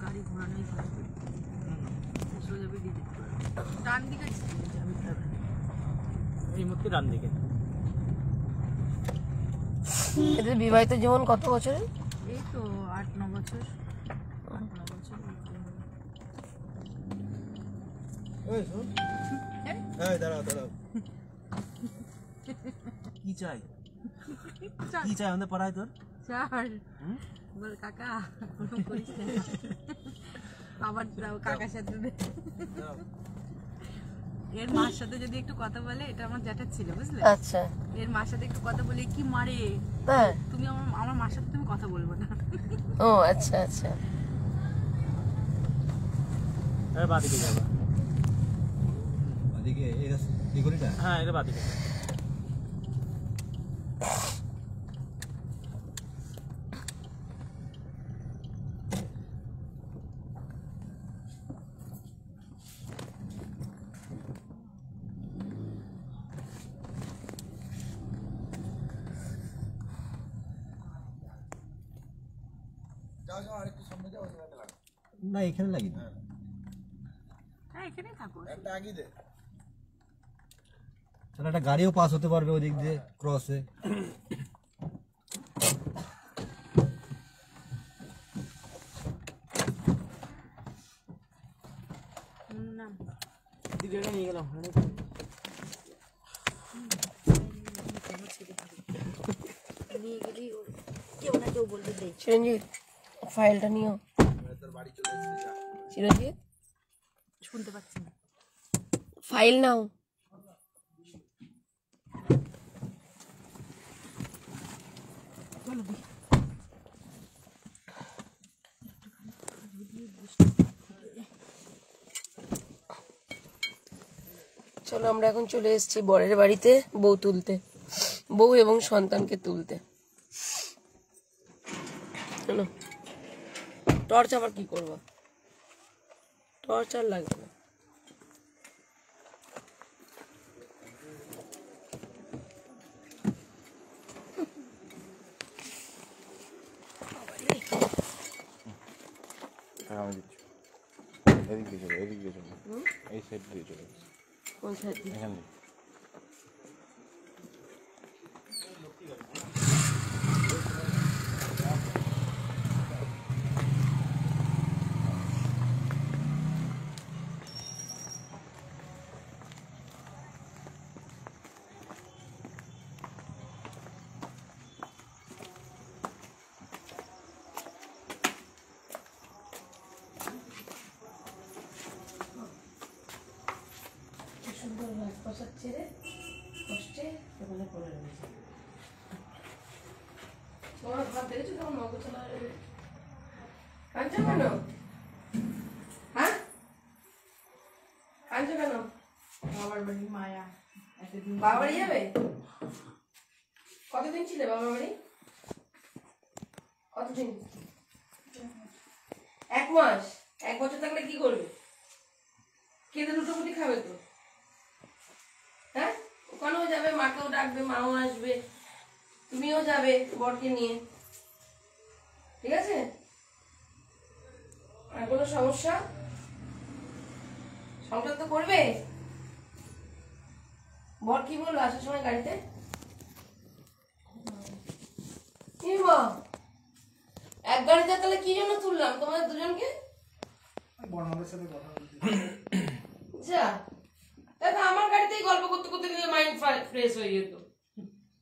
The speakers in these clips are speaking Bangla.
গাড়ি ঘোরানোই হয় সোজা বেরিয়ে যেতে পারবে ডান দিকে এই মুহূর্তে ডান দিকে। এদের বিবাহিত জীবন কত বছরের? এই তো 8-9 বছর। 8-9 বছর। এই শোন, এই দাঁড়াও দাঁড়াও, কি চাই কি চাই আমাদের পাড়ায় তোর? চার বল কাকা কোনো করিস না আবার দাও কাকার সাথে এর মার সাথে যদি একটু কথা বলে, এটা আমার জ্যাঠা ছিল বুঝলে। আচ্ছা, এর মার সাথে একটু কথা বলে কি মারে, হ্যাঁ তুমি আমার মার সাথে তুমি কথা বলবো না। ও আচ্ছা আচ্ছা। এই বাদিকে যাবা, বাদিকে এই গলিটা? হ্যাঁ এটা বাদিকে। না এখানে লাগি না, হ্যাঁ এখানেই থাকো। একটা আগি দে, তাহলে একটা গাড়িও পাস হতে পারবে ওই দিক দিয়ে ক্রসে। না দিদিটা নিয়ে গেলাম। নিয়ে গেলি কেউ না কেউ বলবে দে। চিরঞ্জিত ফাইলটা নিও। চিরঞ্জিত শুনতে পাচ্ছি না, ফাইল নাও। চলো আমরা এখন চলে এসেছি বরের বাড়িতে বউ তুলতে, বউ এবং সন্তানকে তুলতে। শোনো, টর্চ আবার কি করবো? টর্চ আর লাগবে না। আমি দিচ্ছি, এদিক দিয়ে চলো, এদিক দিয়ে চলো, এই সাইড দিয়ে চলো। কোন সাইড দিয়ে? এখান দিয়ে। সুন্দর রাজপ্রাসাদ ছেড়ে কষ্টে ওখানে পড়ে রয়েছে। তোমরা ভাব দেখেছো তখন নগচলা কাঁদছো কেন? হ্যাঁ কাঁদছো কেন? বাবার বাড়ি মায়া এতদিন বাবা বাড়ি যাবে? কতদিন ছিলে বাবার বাড়ি? কতদিন? 1 মাস? 1 বছর থাকলে কি করবে? কেঁদে রুটোপুটি খাবে তো। হ্যাঁ ওখানেও যাবে, মাকেও ডাকবে, মাও আসবে, তুমিও যাবে বরকে নিয়ে, ঠিক আছে? আর কোনো সমস্যা? সংসার তো করবে। বর কি বললো আসার সময় গাড়িতে? কি মা এক গাড়িতে তাহলে কি জন্য তুললাম তোমাদের দুজনকে? বড়মাদের সাথে কথা বলতে। যা দেখো, আমার গাড়িতেই গল্প করতে করতে গিয়ে মাইন্ড ফ্রেশ হয়ে যেত।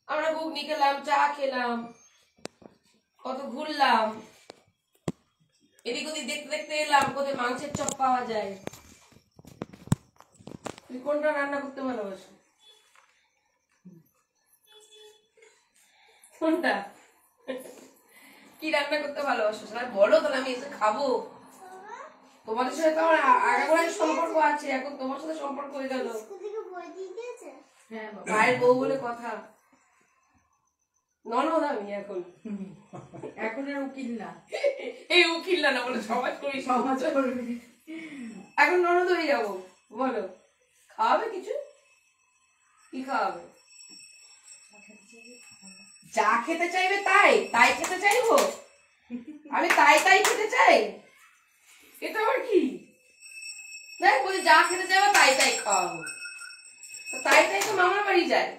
আমরা ঘুগনি খেলাম, চা খেলাম, কত ঘুরলাম, এদিক ওদিক দেখতে দেখতে এলাম কোথায় মাংসের চপ পাওয়া যায়। তুই কোনটা রান্না করতে ভালোবাসো? কোনটা? কি রান্না করতে ভালোবাসো? সবাই বলো তাহলে আমি এসে খাবো। তোমাদের সাথে তো আমার আগাগোড়াই সম্পর্ক আছে, এখন তোমার সাথে সম্পর্ক হয়ে গেল। ভাইয়ের বউ বলে কথা। ননদ আমি এখন, এখন আর উকিল না, এই উকিল না বলে সমাজ করি, সমাজ করবে। এখন ননদ হয়ে যাবো। বলো খাওয়াবে কিছু? কি খাওয়াবে? যা খেতে চাইবে তাই তাই খেতে চাইবো? আমি তাই তাই খেতে চাই? এটা আবার কি দেখ বলি যা খেতে চাইবো তাই তাই খাওয়াবো, তাই তাই তো মামার বাড়ি যায়।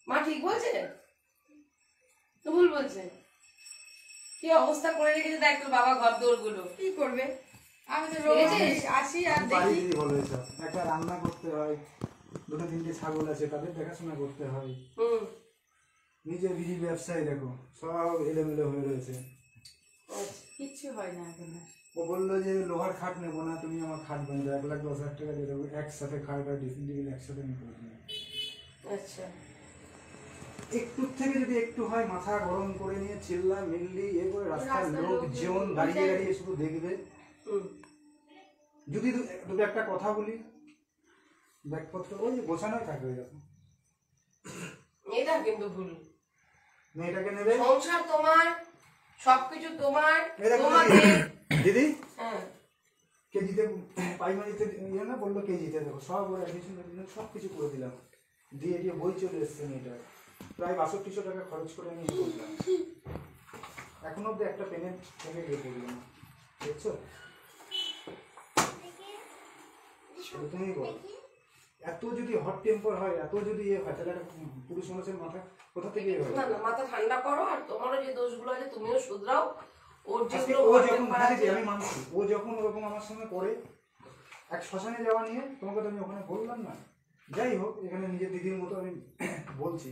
মা ঠিক বলছে তো ভুল বলছে? কি অবস্থা করে রেখেছে দেখ তোর বাবা ঘর দৌড় গুলো। কি করবে, আমি তো রোজ আসি আর বাড়ি দেখি। দিদি বলো এসব, একটা রান্না করতে হয়, দুটো তিনটে ছাগল আছে তাদের দেখাশোনা করতে হয়, নিজের বিড়ি ব্যবসায় দেখো সব এলোমেলো হয়ে রয়েছে। কিচ্ছু হয় না এখন। ও বললো যে লোহার খাট নেবো না, তুমি আমার খাট বানিয়ে 1,10,000 টাকা দিয়ে দেবো, একসাথে খাট আর ড্রেসিং টেবিল একসাথে আমি করে দিই। আচ্ছা একটু থেকে যদি একটু হয় মাথা গরম করে নিয়ে চিল্লা মিল্লি এ করে রাস্তার লোকজন দাঁড়িয়ে দাঁড়িয়ে শুধু দেখবে। যদি দুটো একটা কথা বলি ব্যাগপত্র ওই গোছানোই থাকবে এরকম। এটা কিন্তু ভুল। মেয়েটাকে নেবে, সংসার তোমার, সবকিছু তোমার, এই দেখো তোমাকে। দিদি হ্যাঁ কেজিতে প্রাইমারিতে ইয়ে না বললো কেজিতে, দেখো সব ওর অ্যাডমিশন সব কিছু করে দিলাম, দিয়ে দিয়ে বই চলে এসছে মেয়েটার, প্রায় 6200 টাকা খরচ করে আমি করলাম, এখনো অব্দি একটা পেমেন্ট থেকে গিয়ে পড়লো না, দেখছো? তুমি বল, এত যদি হট টেম্পার হয়, এত যদি ইয়ে হয়, তাহলে একটা পুরুষ মানুষের মাথা কোথা থেকে ইয়ে হয়? না না, মাথা ঠান্ডা করো, আর তোমারও যে দোষগুলো আছে তুমিও শুধরাও। ওর আজকে যেগুলো ও করতে যখন পারা দিদি আমি মানছি, ও যখন ওরকম আমার সঙ্গে করে এক শ্মশানে যাওয়া নিয়ে, তোমাকে তো আমি ওখানে বললাম না, যাই হোক এখানে নিজের দিদির মতো আমি বলছি,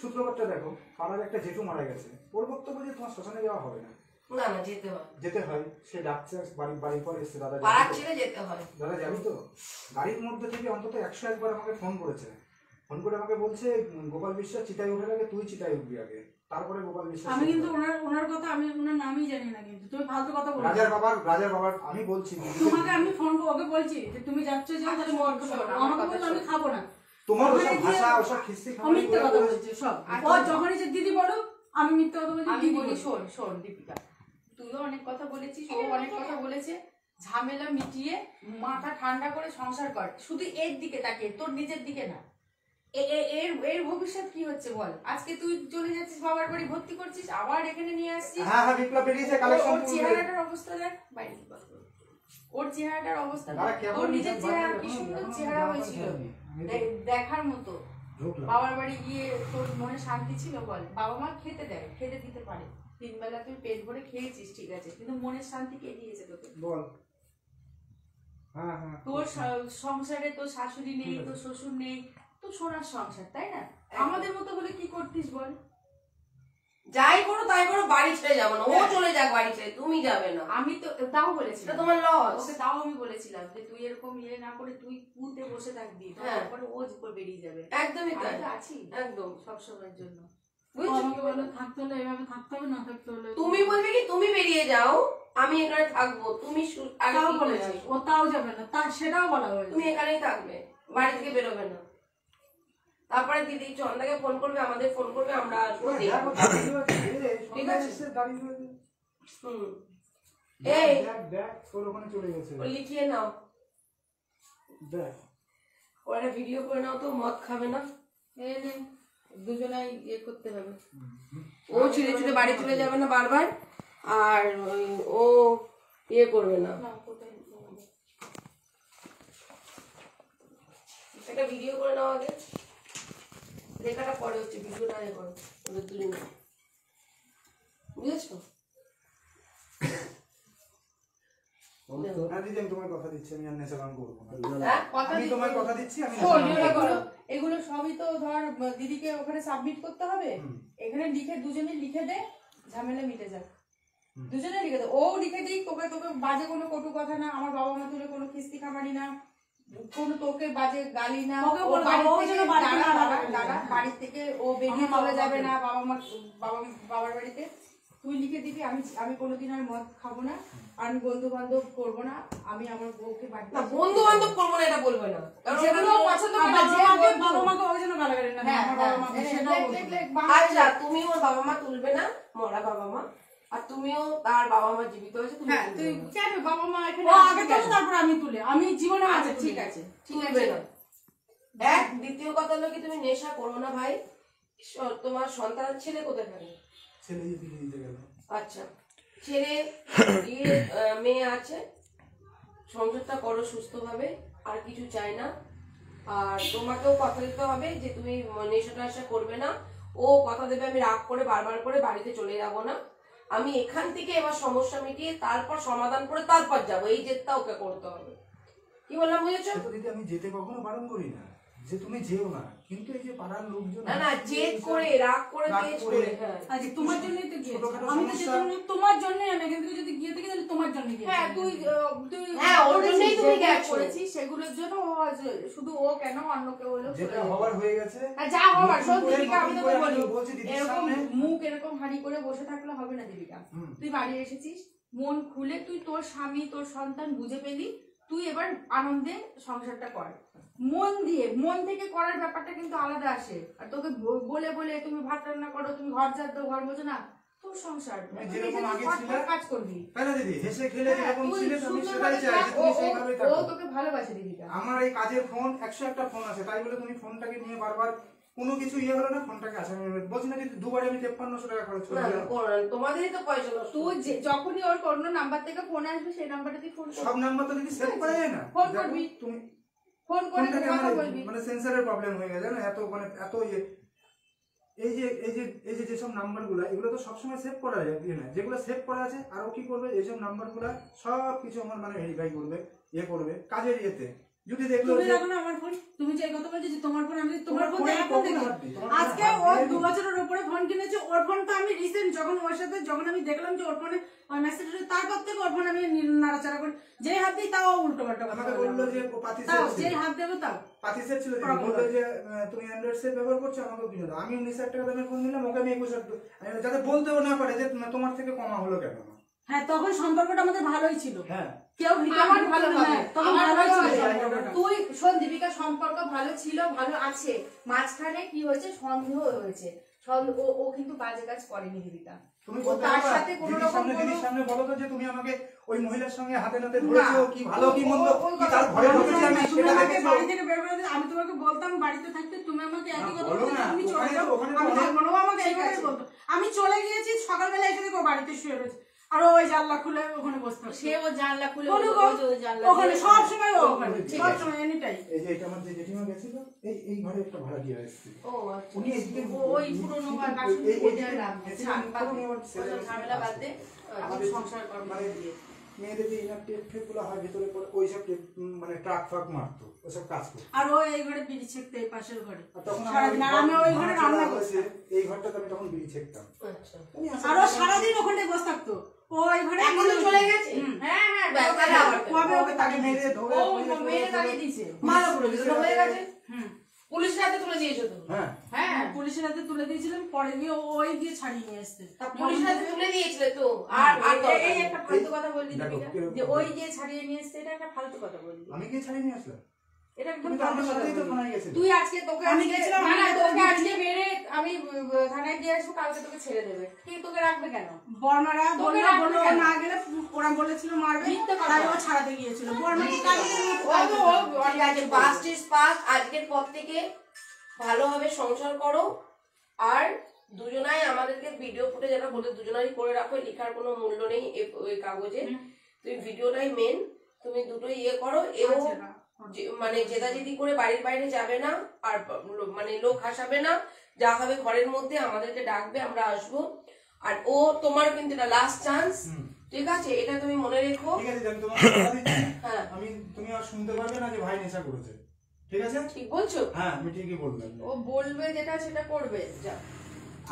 সূত্রপাতটা দেখো, পাড়ার একটা জেঠু মারা গেছে, ওর বক্তব্য যে তোমার শ্মশানে যাওয়া হবে না, না না যেতে হয়, যেতে হয়, সে ডাকছে বাড়ির পর এসছে, দাদা পাড়ার যাবি তো? ছেড়ে যেতে হয়। দাদা যাবি তো? গাড়ির মধ্যে থেকে অন্তত 101 বার আমাকে ফোন করেছে, ফোন করে আমাকে বলছে গোপাল বিশ্বাস চিতায় উঠে আগে তুই চিতায় উঠবি আগে, তারপরে গোপাল বিশ্বাস। আমি কিন্তু ওনার কথা, আমি ওনার নামই জানি না, কিন্তু তুমি ফালতু কথা বলো। রাজার বাবার আমি বলছি, তোমাকে আমি ফোন ওকে বলছি যে তুমি যাচ্ছ যাও, তাহলে আমাকে বললো আমি খাবো না। তোমার ওসব ভাষা ওসব খিস্তি আমি মিথ্যে কথা বলছি সব। ও যখনই যে দিদি বলো আমি মিথ্যে কথা বলছি। আমি বলি শোন শোন দীপিকা, তুইও অনেক কথা বলেছিস, ও অনেক কথা বলেছে, ঝামেলা মিটিয়ে মাথা ঠান্ডা করে সংসার কর, শুধু এর দিকে তাকিয়ে, তোর নিজের দিকে না। এর ভবিষ্যৎ কি হচ্ছে বল? আজকে তুই চলে যাচ্ছিস বাবার বাড়ি, ভর্তি করছিস, আবার এখানে নিয়ে আসছিস। হ্যাঁ হ্যাঁ বিপ্লব বেরিয়েছে কালেকশন। ওর চেহারাটার অবস্থা দেখ, বাইরে ওর চেহারাটার অবস্থা দেখ, ওর নিজের চেহারা কি সুন্দর চেহারা হয়েছিল, দেখার মতো। বাবার বাড়ি গিয়ে তোর মনে শান্তি ছিল বল? বাবা মা খেতে দেয়, খেতে দিতে পারে, 3 বেলা তুই পেট ভরে খেয়েছিস ঠিক আছে, কিন্তু মনের শান্তি কে দিয়েছে তোকে বল? হ্যাঁ হ্যাঁ তোর সংসারে তোর শাশুড়ি নেই, তোর শ্বশুর নেই, তো সোনার সংসার, তাই না? আমাদের মতো বলে কি করতিস বল? যাই করো তাই করো, বাড়ি ছেড়ে যাবো না, ও চলে যাক বাড়ি ছেড়ে, তুমি যাবে না। আমি তো তাও বলেছিলাম, তোমার লস। ওকে তাও আমি বলেছিলাম যে তুই এরকম ইয়ে না করে তুই পুঁতে বসে থাকবি, তারপরে ও বেরিয়ে যাবে। একদমই তাই, আমি তো আছি একদম সবসময়ের জন্য। আমাকে বলো থাকতে হলে এভাবে থাকতে হবে, না থাকতে হলে তুমি বলবে কি তুমি বেরিয়ে যাও, আমি এখানে থাকবো, তুমি তাও বলেছি, ও তাও যাবে না, সেটাও বলা হয়েছে। তুমি এখানেই থাকবে, বাড়ি থেকে বেরোবে না। তারপরে দিদি চন্দাকে ফোন করবে, আমাদের ফোন করবে, আমরা আসবো দেখবো। ঠিক আছে। এই দেখ তোর ওখানে চলে গেছে, ও লিখিয়ে নাও, দেখ ওরা একটা ভিডিও করে নাও তো, মদ খাবে না। দুজনাই ইয়ে করতে হবে। ও ছিঁড়ে ছিঁড়ে বাড়ি চলে যাবে না বারবার, আর ও ইয়ে করবে না। একটা ভিডিও করে নাও আগে, লেখাটা পরে হচ্ছে, ভিডিওটা আগে করো ওদের দুজনে, বুঝেছো? হ্যাঁ দিদি আমি তোমার কথা দিচ্ছি, আমি আর নেশা কাম করবো না, হ্যাঁ? আমি তোমার কথা দিচ্ছি, আমি এগুলো সবই তো ধর দিদিকে ওখানে সাবমিট করতে হবে, এখানে লিখে দুজনে লিখে দে, ঝামেলা মিটে যাক। দুজনে লিখে দে, ও লিখে দিই তোকে বাজে কোনো কটু কথা না, আমার বাবা মা তুলে কোনো কিস্তি খামারি না, কোনো তোকে বাজে গালি না, বাড়ি থেকে ও বেরিয়ে চলে যাবে না বাবার বাড়িতে, তুই লিখে দিবি। আমি কোনোদিন আর মদ খাবো না, আমি বন্ধু বান্ধব করবো না, আমি আমার বউকে বাড়িতে বন্ধু বান্ধব করবো না, এটা বলবে না, যেগুলো পছন্দ করে না, বাবা মাকে ওই জন্য গালাগালি না। আচ্ছা তুমি ওর বাবা মা তুলবে না, মরা বাবা মা, আর তুমিও তার বাবা মা জীবিত হয়েছে, তুমি তুই কেন বাবা মা এখানে আগে তো তারপর আমি তুলে, আমি জীবনে আচ্ছা ঠিক আছে তুলবে না। এক দ্বিতীয় কথা হলো কি, তুমি নেশা করো না ভাই। তোমার সন্তান ছেলে কোথায় থাকে? ছেলে দিতে গেল। আচ্ছা ছেলে বিয়ে মেয়ে আছে, সংসারটা করো সুস্থভাবে, আর কিছু চাই না। আর তোমাকেও কথা দিতে হবে যে তুমি নেশা টেশা করবে না। ও কথা দেবে আমি রাগ করে বারবার করে বাড়িতে চলে যাব না, আমি এখান থেকে এবার সমস্যা মিটিয়ে তারপর সমাধান করে তারপর যাবো, এই জেদটা ওকে করতে হবে। কি বললাম বুঝেছো? দিদি আমি যেতে কখনো বারণ করি না যে তুমি যেও না, কিন্তু এই যে পাড়ার লোকজন না না জেদ করে রাগ করে তেজ করে, হ্যাঁ আচ্ছা তোমার জন্যই তো গিয়েছি আমি, তো যেতাম না তোমার জন্যই। আমি এখান থেকে যদি গিয়ে থাকি তাহলে তোমার জন্যই গিয়েছি। হ্যাঁ তুই হ্যাঁ ওর জন্যই তুমি গেছো করেছিস সেগুলোর জন্য। ও শুধু ও কেন, অন্য কেউ হলো যেটা হওয়ার হয়ে গেছে। যা হওয়ার শোন দীপিকা, আমি তোকে বলি বলছি দিদির এরকম সামনে মুখ এরকম হাঁড়ি করে বসে থাকলে হবে না দীপিকা। তুই বাড়ি এসেছিস, মন খুলে তুই তোর স্বামী তোর সন্তান বুঝে পেলি, তুই এবার আনন্দে সংসারটা কর, মন দিয়ে। মন থেকে করার ব্যাপারটা কিন্তু আলাদা আসে। আর তোকে বলে বলে তুমি ভাত রান্না করো, তুমি ঘর ঝাড় দাও, ঘর বোঝো না, তোর সংসার কাজ করবি। তাই না দিদি? হেসে খেলে যেরকম ছিলে আমি সেটাই চাই যে তুমি সেইভাবেই ও থাকো। তোকে ভালোবাসে দীপিকা। আমার এই কাজের ফোন 101টা ফোন আছে, তাই বলে তুমি ফোনটাকে নিয়ে বারবার কোনো কিছু ইয়ে হলো না ফোনটাকে আছে। আমি বলছি না যে দুবারে আমি 5300 টাকা খরচ করে দিলাম। তোমাদেরই তো পয়সা নষ্ট। তুই যখনই ওর কোনো নাম্বার থেকে ফোন আসবে সেই নাম্বারটা তুই ফোন করবি। সব নাম্বার তো দিদি সেভ করা যায় না। ফোন করবি, তুমি ফোন করে কথা বলবি। মানে সেন্সরের প্রবলেম হয়ে গেছে না, এত মানে এত ইয়ে। এই যে যেসব নাম্বারগুলো এগুলো তো সবসময় সেভ করা যায় না, যেগুলো সেভ করা আছে আরো কি করবে, এইসব নাম্বারগুলো সব কিছু আমার মানে ভেরিফাই করবে, ইয়ে করবে কাজের ইয়েতে। যদি দেখলো তুমি যে রাখো না আমার ফোন, তুমি যে কথা বলছো যে তোমার ফোন, আমি তোমার ফোন ফোনে এখন দেখি। তোমার আজকে ও 2 বছরের উপরে ফোন কিনেছে, ওর ফোন তো আমি রিসেন্ট যখন ওর সাথে যখন আমি দেখলাম যে ওর ফোনে ওই মেসেজ, তারপর থেকে ওর ফোন আমি নাড়াচাড়া করি, যেই হাত দিই তাও উল্টো পাল্টা কথা আমাকে বলে। বললো যে পাতি তাও সেট যেই হাত দেবো তাও পাতিসেট ছিল দিদি, বললো যে তুমি অ্যান্ড্রয়েড সেট ব্যবহার করছো, আমাকেও কিনে দাও। আমি 19,000 টাকা দামের ফোন নিলাম, ওকে আমি 21,000 যাতে বলতেও না পারে যে তোমার থেকে কমা হলো কেন। হ্যাঁ তখন সম্পর্কটা আমাদের ভালোই ছিল, হ্যাঁ কেউ আমার ভালো হবে, তখন আমার ভালোই ভালো ছিল হবে। সম্পর্কটা। তুই শোন দীপিকা, সম্পর্ক ভালো ছিল, ভালো আছে, মাঝখানে কি হয়েছে সন্দেহ হয়েছে। ও কিন্তু বাজে কাজ করেনি দীপিকা। তুমি ও তার সাথে কোনো রকম দিদির সামনে বলো তো যে তুমি আমাকে ওই মহিলার সঙ্গে হাতে নাতে ধরেছো, কি ভালো কি মন্দ কি তার ঘরে ঢুকেছি আমি তুমি সেটা আমাকে দেখেছো। বাড়ি থেকে বের করে দিলে, আমি তোমাকে বলতাম বাড়িতে থাকতে তুমি আমাকে একই কথা বলো বলতে, না, তুমি চলে ওখানে যাও, তো- ওখানে তো আমি অনেক- থাকবো না। ও আমাকে এইভাবে বলতো, আমি চলে গিয়েছি, সকালবেলা এসে দেখো বাড়িতে শুয়ে রয়েছে, আর ওই জানলা খুলে ওখানে বসতে হবে। সে ও জানলা খুলে ওখানে সব সময় ও ওখানে, সব সময় এনি টাইম। এই যে এটা আমার যে জেঠিমা গেছিল, এই ঘরে একটা ভাড়াটিয়া এসেছিল। ও আচ্ছা, উনি এদিকে ওই পুরনো বাসন কোটে রাখ, ঝামেলা বাদ দে, আমাদের সংসার কর মানে মেয়েদের যে ইনার টেপ ফেপ গুলো হয় ভেতরে পরে ওইসব টেপ মানে ট্রাক ফাক মারতো, ওসব কাজ করতো। আর ও এই ঘরে বিড়ি ছেকতে, এই পাশের ঘরে আর তখন সারাদিন, আর আমি ওই ঘরে রান্না করছি। এই ঘরটাতে আমি তখন বিড়ি ছেকতাম। আচ্ছা উনি আর ও সারাদিন ওখানে বসে থাকতো, ও এই ঘরে এখন তো চলে গেছে। হ্যাঁ হ্যাঁ তাহলে আবার কবে ওকে তাকে মেরে ধরে ও মেরে তাড়িয়ে দিয়েছে। ভালো করে দিয়েছো, হয়ে গেছে। হুম পুলিশের হাতে তুলে দিয়েছো তুমি। হ্যাঁ হ্যাঁ পুলিশের হাতে তুলে দিয়েছিলাম, পরে গিয়ে ওই দিয়ে ছাড়িয়ে নিয়ে আসতে। পুলিশের হাতে তুলে দিয়েছিলে তো, আর আর এই একটা ফালতু কথা বললি দেখো, দীপিকা, কিরকম যে ওই যে ছাড়িয়ে নিয়ে এসছে, এটা একটা ফালতু কথা বললি। আমি কি ছাড়িয়ে নিয়ে আসলাম? এটা একদম তুমি তো আমার ফালতু কথা সাথেই তো বললি। থানায় গেছিলে। তুই আজকে তোকে আমি আজকে গেছিলাম, না না আমি তোকে তো আজকে মেরে আমি থানায় দিয়ে আসবো, কালকে তোকে ছেড়ে দেবে। কি তোকে রাখবে কেন? বর্মারা তোকে বললো রাখবে কেন? না গেলে ওরা বলেছিল মারবে, মিথ্যে কথা। তাই ও ছাড়াতে গিয়েছিল। বর্মা ঠিক আছে, পাস্ট ইজ পাস্ট। আজকের পর থেকে ভালোভাবে সংসার করো, আর দুজনাই আমাদেরকে ভিডিও ফুটে যেটা বলতে দুজনাই করে রাখো, লেখার কোনো মূল্য নেই ওই কাগজে। তুমি ভিডিওটাই মেন, তুমি দুটোই ইয়ে করো। এও মানে জেদাজেদি করে বাড়ির বাইরে যাবে না, আর মানে লোক হাসাবে না, যা হবে ঘরের মধ্যে আমাদেরকে ডাকবে, আমরা আসবো। আর ও তোমার কিন্তু এটা লাস্ট চান্স, ঠিক আছে? এটা তুমি মনে রেখো। ঠিক আছে, আমি তোমাকে কথা দিচ্ছি। হ্যাঁ আমি তুমি আর শুনতে পারবে না যে ভাই নেশা করেছে, ঠিক আছে? ঠিক বলছো। হ্যাঁ আমি ঠিকই বললাম। ও বলবে যেটা সেটা করবে। যা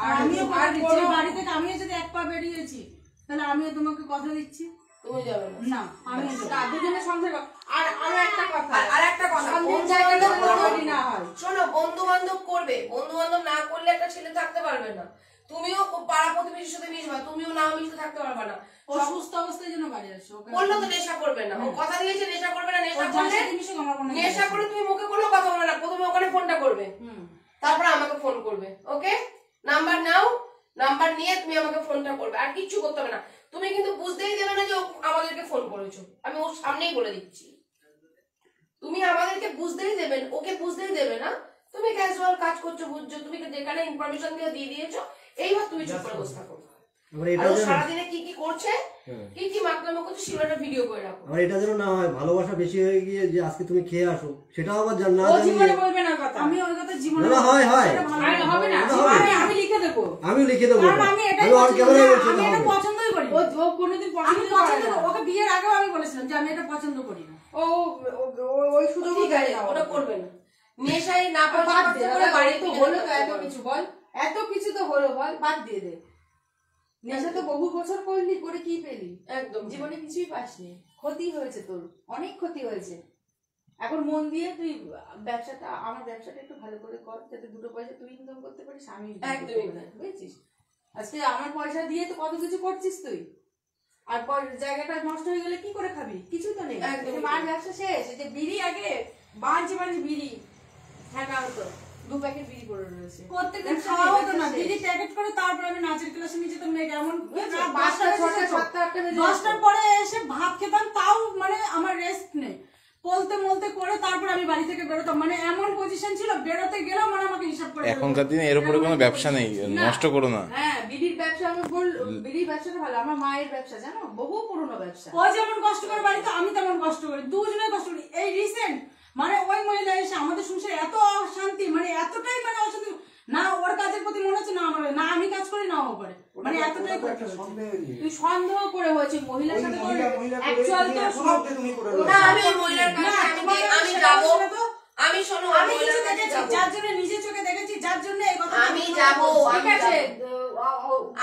আর আমিও কথা আর দিচ্ছি, কোনো- বাড়ি থেকে আমিও যদি এক পা বেরিয়েছি, তাহলে আমিও তোমাকে কথা দিচ্ছি, তুমি যাবে না। না আমি তা দুজনে সংসার কর। আর আরো একটা কথা, আর একটা কথা, সন্ধ্যের বন্ধু জায়গাটা বান্ধব কোনো করবে বাড়ি না হয়। শোনো, বন্ধু বান্ধব করবে, বন্ধু বান্ধব না করলে একটা ছেলে থাকতে পারবে না। তুমিও পাড়া প্রতিবেশীর সাথে মিশবা, তুমিও না মিশতে থাকতে পারবে না। ও সুস্থ অবস্থায় যেন বাড়ি আসে, ওকে বললো তো নেশা করবে না, ও কথা দিয়েছে নেশা করবে না। নেশা ওর করলে যার সাথে মিশুক আমার মনে হয়। নেশা করে তুমি মুখে কোনো কথা বলবে না, প্রথমে ওখানে ফোনটা করবে, তারপরে আমাকে ফোন করবে। ওকে, নাম্বার নাও, নাম্বার নিয়ে তুমি আমাকে ফোনটা করবে, আর কিচ্ছু করতে হবে না। তুমি কিন্তু বুঝতেই দেবে না যে ও আমাদেরকে ফোন করেছো, আমি ওর সামনেই বলে দিচ্ছি। তুমি আমাদেরকে বুঝতেই দেবেন, ওকে বুঝতেই দেবে না। তুমি ক্যাজুয়াল কাজ করছো, বুঝছো, তুমি যেখানে ইনফরমেশন দিয়ে দিয়েছো, এইবার তুমি চুপ করে বসে থাকো। এবার এটা আর ও যেন সারাদিনে কি কি করছে, কি কি মাকড়ামো করছে সেগুলো একটা ভিডিও করে রাখো। আর এটা যেন না হয় ভালোবাসা বেশি হয়ে গিয়ে যে আজকে তুমি খেয়ে আসো, সেটাও আবার না ও জানি। জীবনে বলবে না কথা। আমি ওই কথা জীবনে না, হয়, হয়। সেটা ভালো আর হবে না, এটা হবে। আমি লিখে দেবো। আমিও লিখে দেবো, কারণ আমি এটাই আমি অন পছন্দ ক্যামেরায় না, বলছি আমি না এটা হবে। পছন্দই করি ও না। ও কোনোদিন আমি পছন্দ করে পছন্দ না। ওকে বিয়ের আগেও আমি বলেছিলাম যে আমি এটা পছন্দ করি না। ও ওই সুযোগ ঠিক আছে, ওটা করবে না। নেশায় না পয়সা বাদ খরচা দে, করে বাড়িতে বাড়িতে হলো তো এত কিছু, বল এত কিছু তো হলো, বল বাদ দিয়ে দে। নেশা তো বহু বছর করলি, করে কি পেলি? একদম জীবনে কিছুই পাসনি, ক্ষতি হয়েছে তোর, অনেক ক্ষতি হয়েছে। এখন মন দিয়ে তুই ব্যবসাটা, আমার ব্যবসাটা একটু ভালো করে কর, যাতে দুটো পয়সা তুই ইনকাম করতে পারিস, আমি income করতে একদমই পারি, বুঝেছিস? আজকে আমার পয়সা দিয়ে তো কত কিছু করছিস তুই, আর জায়গাটা নষ্ট হয়ে গেলে কি করে খাবি? কিছুই তো নেই। একদমই এই যে মার ব্যবসা শেষ, এই যে বিড়ি আগে বাঁচে বিড়ি ঠেকা হতো, 2 প্যাকেট বিড়ি পড়ে রয়েছে। প্রত্যেকদিন ব্যবসা খাওয়া নেই, হতো না, ব্যবসা শেষ। দিদি প্যাকেট করে তারপর আমি নাচের ক্লাসে নিয়ে যেতাম মেয়েকে। এমন রাত 5টা, 6টা, 10টা, 7টা, 8টা বেজে 10টার পরে এসে ভাত খেতাম, তাও মানে আমার রেস্ট নেই। বলতে মলতে করে তারপর আমি বাড়ি থেকে বেরোতাম, মানে এমন পজিশন ছিল বেরোতে গেলেও মানে আমাকে হিসাব করে এখনকার দিনে এর উপরে কোনো ব্যবসা নেই, নষ্ট করো না। হ্যাঁ, বিড়ির ব্যবসা আমি বল, বিড়ির ব্যবসাটা ভালো। আমার মায়ের ব্যবসা জানো, বহু পুরনো ব্যবসা। ও যেমন কষ্ট করে বাড়িতে, আমি তেমন কষ্ট করি, দুজনে কষ্ট করি। এই রিসেন্ট মানে ওই মহিলা এসে আমাদের সংসারে এত অশান্তি, মানে এতটাই মানে অশান্তি, না ওর কাজের প্রতি মনে হচ্ছে না আমার, না আমি কাজ করি না ও করে, মানে এতটাই ওটা তো কষ্ট একটা হচ্ছে। সন্দেহ দিয়ে। তুই সন্দেহ করে হয়েছে মহিলার ওই সাথে, মহিলা করে অ্যাকচুয়াল তুমি তো এখনো সব অবধি তুমি করে না, রয়েছো। আমি ওই মহিলার কাছে না, তোমার আমি সেটা যাবো, হচ্ছে না তো। আমি শোনো ওই আমি কিছু মহিলার কাছে দেখেছি, যাবো। যার জন্য নিজের চোখে দেখেছি, যার জন্য এই কথা আমি যাবো, ঠিক আছে।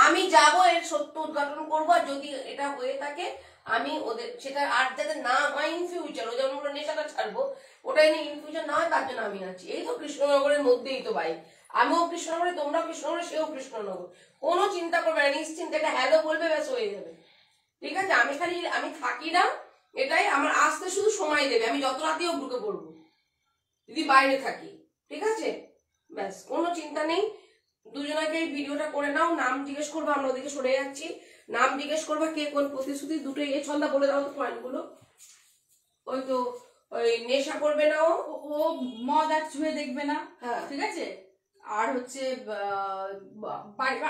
আমি যাবো, এর সত্য উদ্ঘাটন করবো, আর যদি এটা হয়ে থাকে আমি ওদের সেটা আর যাতে না হয় ইন ফিউচার, ও যেমন ওরা নেশাটা ছাড়বো, ওটাই নিয়ে ইন ফিউচার না হয় তার জন্য আমি আছি। এই তো কৃষ্ণনগরের মধ্যেই তো ভাই, আমিও কৃষ্ণনগরে, তোমরাও কৃষ্ণনগরে, সেও কৃষ্ণনগর। কোনো চিন্তা করবে না, নিশ্চিন্ত একটা হ্যালো বলবে, ব্যাস হয়ে যাবে। ঠিক আছে, আমি থাকি না, এটাই আমার আসতে শুধু সময় দেবে। আমি যত রাতেও ঢুকে পড়বো যদি বাইরে থাকি, ঠিক আছে, ব্যাস কোনো চিন্তা নেই। দুজনাকে এই ভিডিওটা করে নাও, নাম জিজ্ঞেস করবো, আমরা ওদিকে সরে যাচ্ছি, নাম জিজ্ঞেস করবা, কে কোন প্রতিশ্রুতি, দুটো এই ছন্দা বলে দাও তো পয়েন্টগুলো। ওই তো ওই নেশা করবে না, ও মদ আর ছুঁয়ে দেখবে না, হ্যাঁ। ঠিক আছে? আর হচ্ছে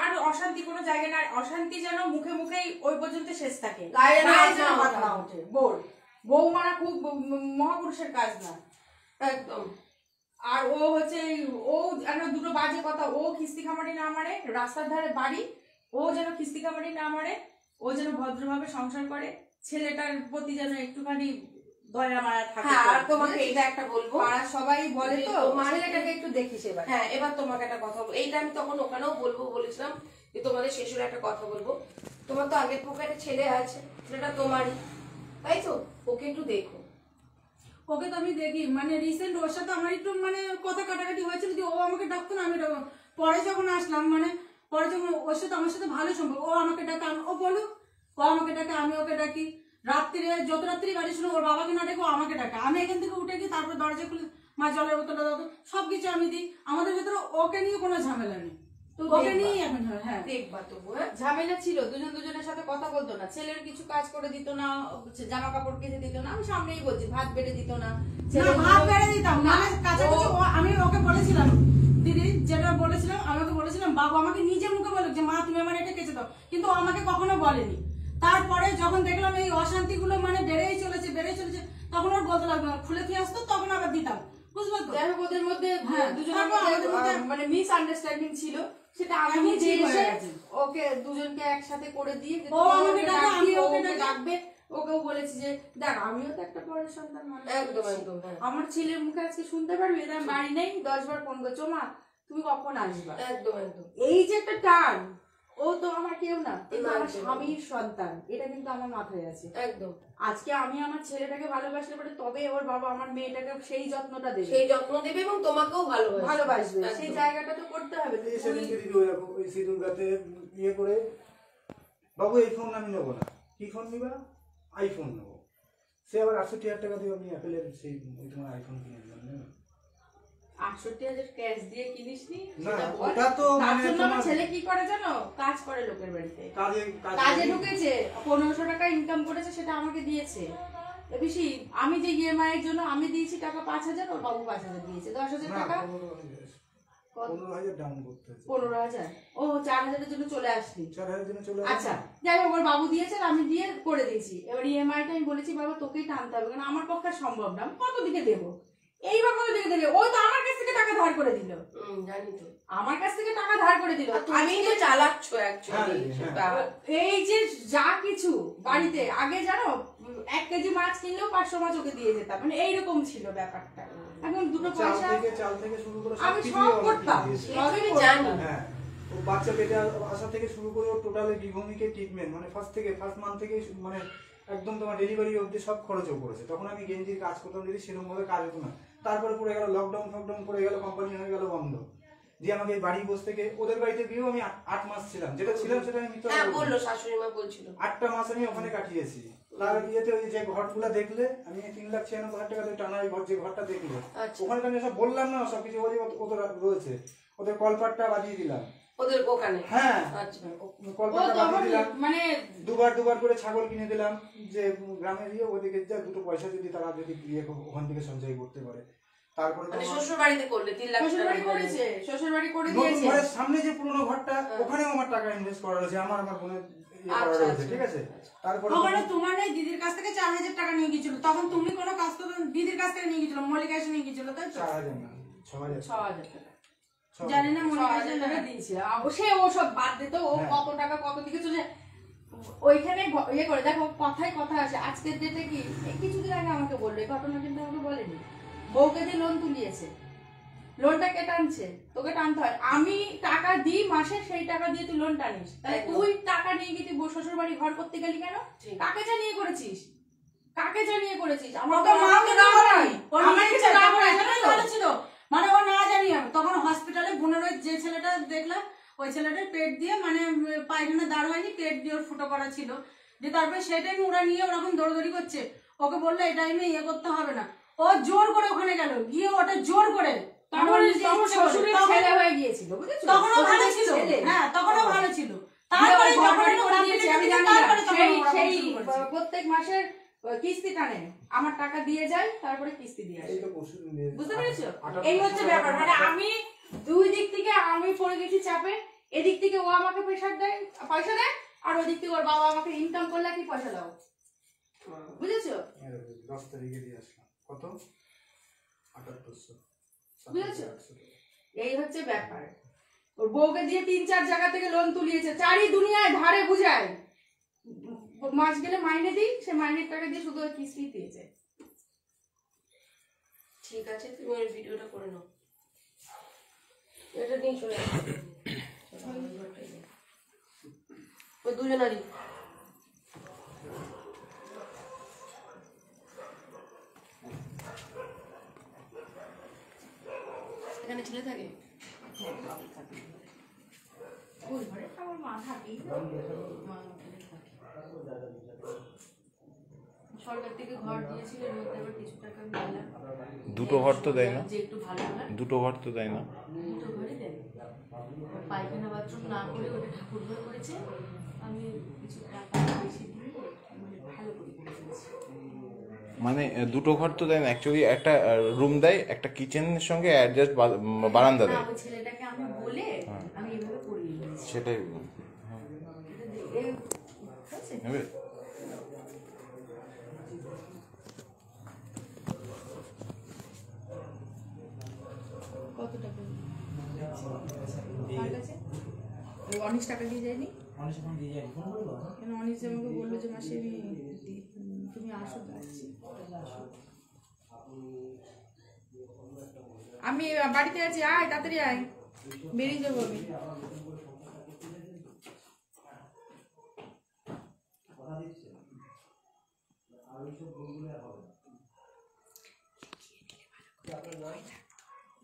আর অশান্তি কোনো জায়গায় না, অশান্তি যেন মুখে মুখেই ওই পর্যন্ত শেষ থাকে, গায়ে না গায়ে হাত যেন না হাত ওঠা। না ওঠে। বউ মারা খুব মহাপুরুষের কাজ না। একদম। আর ও হচ্ছে ও যেন দুটো বাজে কথা, ও খিস্তি খামারি না মারে, রাস্তার ধারে বাড়ি, ও যেন খিস্তি খামারি না মারে, ও যেন ভদ্রভাবে সংসার করে, ছেলেটার প্রতি যেন একটুখানি দয়া মায়া থাকে। হ্যাঁ, আর তোমাকে এটা একটা বলবো, পাড়ার সবাই বলে তো তোমার- ছেলেটাকে একটু দেখিস এবার। হ্যাঁ, এবার তোমাকে একটা কথা বলবো, এইটা আমি তখন ওখানেও বলেছিলাম যে তোমাদের শেষের একটা কথা বলবো। তোমার তো আগের পক্ষে একটা ছেলে আছে, ছেলেটা তোমারই, তাই তো, ওকে একটু দেখো। ওকে তো আমি দেখি, মানে রিসেন্ট ওর সাথে আমার একটু মানে কথা কাটাকাটি হয়েছিল, যে ও আমাকে ডাকতো না, আমি ডাকতাম। পরে যখন আসলাম, মানে পরে যখন ওর সাথে আমার সাথে ভালো সম্পর্ক, ও আমাকে ডাকে, ও বলুক, ও আমাকে ডাকে, আমি ওকে ডাকি। রাত্রিরে যত রাত্রি বাড়ি শুনে ওর বাবাকে না ডেকে ও আমাকে ডাকে, আমি এখান থেকে উঠে গিয়ে তারপর দরজা খুলে মা জলের বোতলটা দাও তো, সবকিছু আমি দিই। আমাদের ভেতরে ওকে নিয়ে কোনো ঝামেলা নেই, তো ওকে দেখবা। নিয়েই এখন হ্যাঁ। দেখবা তবু, হ্যাঁ, ঝামেলা ছিল, দুজনের সাথে কথা বলতো না, ছেলের কিছু কাজ করে দিত না, জামা কাপড় কেচে দিত না, আমি সামনেই বলছি, ভাত বেড়ে দিত না, না, ছেলের ভাত বেড়ে দিতাম না, মানে কাছাকাছি আমি ওকে বলেছিলাম, দিদি যেটা বলেছিলাম, আমি ওকে বলেছিলাম, বাবু আমাকে নিজের মুখে বলুক যে মা তুমি আমার এটা কেচে দাও, কিন্তু ও আমাকে কখনো বলেনি। তারপরে যখন দেখলাম এই অশান্তিগুলো মানে বেড়েই চলেছে, তখন ওর বলতে লাগলো, খুলে দিয়ে আসতো, তখন আবার দিতাম, বুঝলো তো? যাই হোক, ওদের মধ্যে হ্যাঁ, দুজনের তারপর মধ্যে আমাদের মধ্যে মানে মিস আন্ডারস্ট্যান্ডিং ছিল, সেটা আমি এখন নিজে ঠিক হয়ে এসে গেছে। ওকে দুজনকে একসাথে করে দিয়ে যে ও তুমি আমাকে ওকে ডাকে, ডাকবি, আমি ও ওকে ওকে ডাকি। ডাকবে। ওকেও বলেছি যে দেখ, আমিও তো একটা পরের সন্তান মানুষ একদম করেছি। একদম, হ্যাঁ, আমার ছেলের মুখে আজকে শুনতে পারবি যে আমি বাড়ি নেই, 10 বার ফোন করছো, মা তুমি কখন আসবা। একদম একদম, এই যে একটা টান, ও তো আমার কেউ না, কিন্তু না, আমার একদম। স্বামীর সন্তান, এটা কিন্তু আমার মাথায় আছে। একদম। আজকে আমি আমার ছেলেটাকে ভালোবাসলে পরে তবে ওর বাবা আমার মেয়েটাকে সেই যত্নটা দেবে, সেই যত্ন দেবে এবং তোমাকেও ভালোবাসবে, একদম। সেই জায়গাটা তো করতে হবে। এই সেদিনকে দিদি ওই সিঁদুর গাতে ইয়ে করে, বাবু এই ফোন আমি নেবো না, কি ফোন নিবা? আইফোন নেবো। সে আবার 68,000 টাকা দিয়ে আমি অ্যাপেলের সেই তোমার আইফোন কিনে দিলাম, নেবে? 68,000 ক্যাশ দিয়ে কিনিসনি? না, সেটা বল। ওটা তো তার মানে জন্য আমার তোমার- ছেলে কি করে জানো? কাজ করে লোকের বাড়িতে, কাজে কাজে ঢুকেছে, 1500 টাকা ইনকাম করেছে, সেটা আমাকে দিয়েছে। বেশি আমি যে ইএমআই এর জন্য আমি দিয়েছি টাকা 5,000, ওর বাবু 5,000 দিয়েছে, 10,000 না, টাকা। 15,000 ডাউন করতে হয়েছে। 15,000? ও 4,000-এর জন্য চলে আসলি। 4,000 জন্য চলে আচ্ছা যাই হোক, ওর বাবু দিয়েছে, আমি দিয়ে করে দিয়েছি। এবার ইএমআইটা আমি বলেছি বাবা তোকেই টানতে হবে, কারণ আমার পক্ষে আর সম্ভব না, আমি কত দিকে দেবো, এইবার কত দিকে দেবে? ও তো আমার কাছ থেকে টাকা ধার করে দিল, জানি তো। আমার কাছ থেকে টাকা ধার করে দিল। আমি তো চালাচ্ছ অ্যাকচুয়ালি। এই যে যা কিছু বাড়িতে আগে জানো 1 কেজি মাছ কিনলেও 500 মাছ ওকে দিয়ে যেতাম, মানে এইরকম ছিল ব্যাপারটা। এখন দুটো পয়সা চাল থেকে শুরু করে আমি সবকিছু সব করতাম, আমি জানি। হ্যাঁ, ও বাচ্চা পেটে আসা থেকে শুরু করে ওর টোটালি বিভূমিকে ট্রিটমেন্ট, মানে ফার্স্ট মান্থ থেকে মানে একদম তোমার ডেলিভারি অবধি সব খরচও করেছে। তখন আমি গেঞ্জির কাজ করতাম, যদি সেরকম ভাবে কাজ হতো না। তারপরে পড়ে গেল লকডাউন পড়ে গেল, কোম্পানি হয়ে গেল বন্ধ, দিয়ে আমাকে বাড়ি বসে থেকে, ওদের বাড়িতে গিয়েও আমি 8 মাস ছিলাম, যেটা ছিলাম সেটা আমি মিথ্যা হ্যাঁ বলবো না। বললো, শাশুড়ি মা বলছিল 8টা মাস আমি ওখানে কাটিয়েছি। তার ইয়েতে ওই যে ঘরগুলো দেখলে, আমি 3,96,000 টাকা দিয়ে টানা এই ঘর, যে ঘরটা দেখলে আচ্ছা। ওখানে তো আমি সব বললাম না, সবকিছু ওই ওদের রয়েছে, ওদের কলপাটটা বাজিয়ে দিলাম। ওদের ওখানে। হ্যাঁ, আচ্ছা। কলপাটটা বাজিয়ে দিলাম, মানে দুবার করে ছাগল কিনে দিলাম, যে গ্রামে গিয়ে ওদিকে যা দুটো পয়সা যদি তারা যদি দিয়ে ওখান থেকে সঞ্চয় করতে পারে। তারপরে মানে শ্বশুর বাড়িতে করলে 3 লাখ শ্বশুর বাড়ি টাকা করেছে, শ্বশুর বাড়ি করে নতুন দিয়েছে। ঘরের সামনে যে পুরনো ঘরটা, ওখানেও আমার টাকা ইনভেস্ট করা রয়েছে, আমার বোনের ইয়ে করা রয়েছে, ঠিক আছে। তারপরে ওখানে তোমার এই দিদির কাছ থেকে 4,000 টাকা নিয়ে গেছিল, তখন তুমি কোনো কাজ তো দিদির কাছ থেকে নিয়ে গেছিল, মল্লিকা এসে নিয়ে গেছিল, তাই তো? 4,000 না 6,000 6,000 টাকা জানি না মল্লিকা 6,000 এসে টাকা দিয়েছিল। সে ও সব বাদ দিত, ও কত টাকা কত দিকে চলে ওইখানে ইয়ে করে। দেখো কথায় কথা আসে, আজকের ডেটে কি এই কিছুদিন আগে আমাকে বললো, এই ঘটনা কিন্তু আমাকে বলেনি। বউকে দিয়ে লোন তুলিয়েছে, লোনটা কে টানছে? তোকে টানতে হয়। আমি টাকা দিই মাসে, সেই টাকা দিয়ে তুই লোন টানিস, তাহলে তুই টাকা নিয়ে গিয়ে তুই শ্বশুর বাড়ি ঘর করতে গেলি কেন? কাকে জানিয়ে করেছিস? কাকে জানিয়ে করেছিস? আমার ওকে মা কে না বলাই, ও আমার নিজের কিছু ইচ্ছা, না তখন বলাই, এতটাই জানো তো? ভালো ছিল, মানে ও না জানি আমি তখন হসপিটালে বোনের ওই যে ছেলেটা দেখলাম, ওই ছেলেটার পেট দিয়ে মানে পায়খানা দাঁড় হয়নি, পেট দিয়ে ওর ফুটো করা ছিল, যে তারপরে সেই টাইমে ওরা নিয়ে ওরকম দৌড়দৌড়ি করছে, ওকে বললো এই টাইমে ইয়ে করতে হবে না, ও জোর করে ওখানে গেল, গিয়ে ওটা জোর করে তখন শ্বশুরের ছেলে হয়ে গিয়েছিল, বুঝেছো? তখনও ভালো ছিল, ছেলে। হ্যাঁ তখনও ভালো ছিল। তারপরে যখন ওরা দিয়েছে, আমি জানি না। সেই প্রত্যেক মাসের কিস্তি টানে, আমার টাকা দিয়ে যায়, তারপরে কিস্তি দিয়ে আসে। এই তো পরশু দিন দিয়ে বুঝতে পেরেছো? 58 এই হচ্ছে ব্যাপার, মানে আমি দুই দিক থেকে আমি পড়ে গেছি চাপে। এদিক থেকে ও আমাকে প্রেশার দেয়, পয়সা দেয়, আর ওই দিক থেকে ওর বাবা আমাকে ইনকাম করলে কি পয়সা দাও, বুঝেছো? 10 তারিখে দিয়ে আসলাম, কত 7800, বুঝেছো? এই হচ্ছে ব্যাপার। ওর বউকে দিয়ে 3-4 জায়গা থেকে লোন তুলিয়েছে, চারি দুনিয়ায় ধারে বুঝায়। মাস গেলে মাইনে দিই, সে মাইনের টাকা দিয়ে শুধু ওই কিস্তি দিয়েছে। ঠিক আছে, তুমি ওই ভিডিওটা করে নাও, এটা নিয়ে চলে আসো। ওই দুজনারই এখানে ছেলে থাকে। ওই ঘরে আমার মা থাকেই তো। সরকার থেকে ঘর দিয়েছিল, এর মধ্যে আবার কিছু টাকা আমি দিলাম। দুটো ঘর তো দেয় না, যে একটু ভালো না, দুটো ঘর তো দেয় না। দুটো ঘরে দেয়। পায়খানা বাথরুম না করে ওটা ঠাকুর ঘর করেছে, আমি কিছু টাকা বেশি দিয়ে মানে ভালো করে করেছি। মানে দুটো ঘর তো দেয় না, অ্যাকচুয়ালি একটা রুম দেয়, একটা কিচেনের সঙ্গে অ্যাডজাস্ট বারান্দা না, দেয়। ওই ছেলেটাকে আমি বলে আমি এভাবে করিয়ে নিয়েছি। সেটাই হবে। কত টাকা? কার কাছে? ওই অনিশ টাকা দিয়ে যায়নি? কেন অনিশ আমাকে বললো যে মাসে আমি তুমি আসো, যাচ্ছি। আমি বাড়িতে আছি, আয় তাড়াতাড়ি আয়, বেরিয়ে যাবো আমি।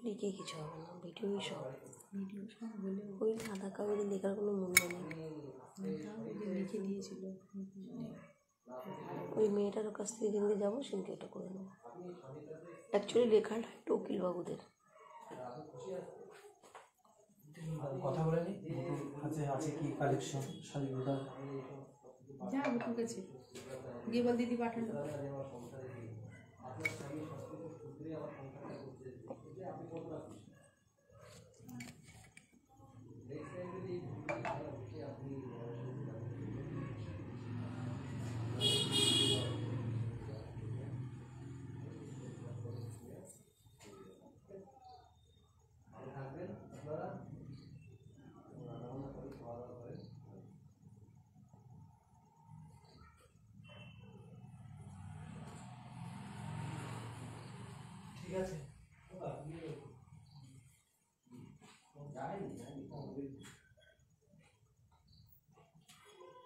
লিখে কিছু হবে না, ভিডিও সব ওই সাদা কাগজে লেখার কোনো মূল্য নেই। লিখে দিয়েছিল, ওই মেয়েটার কাছ থেকে যেদিকে যাবো সেদিকে এটা করে নেবো। অ্যাকচুয়ালি লেখাটা একটু উকিলবাবুদের। কথা বলে নি আছে কি কালেকশন শাড়িগুলো যা ঠিক আছে, গিয়ে বল দিদি পাঠালো।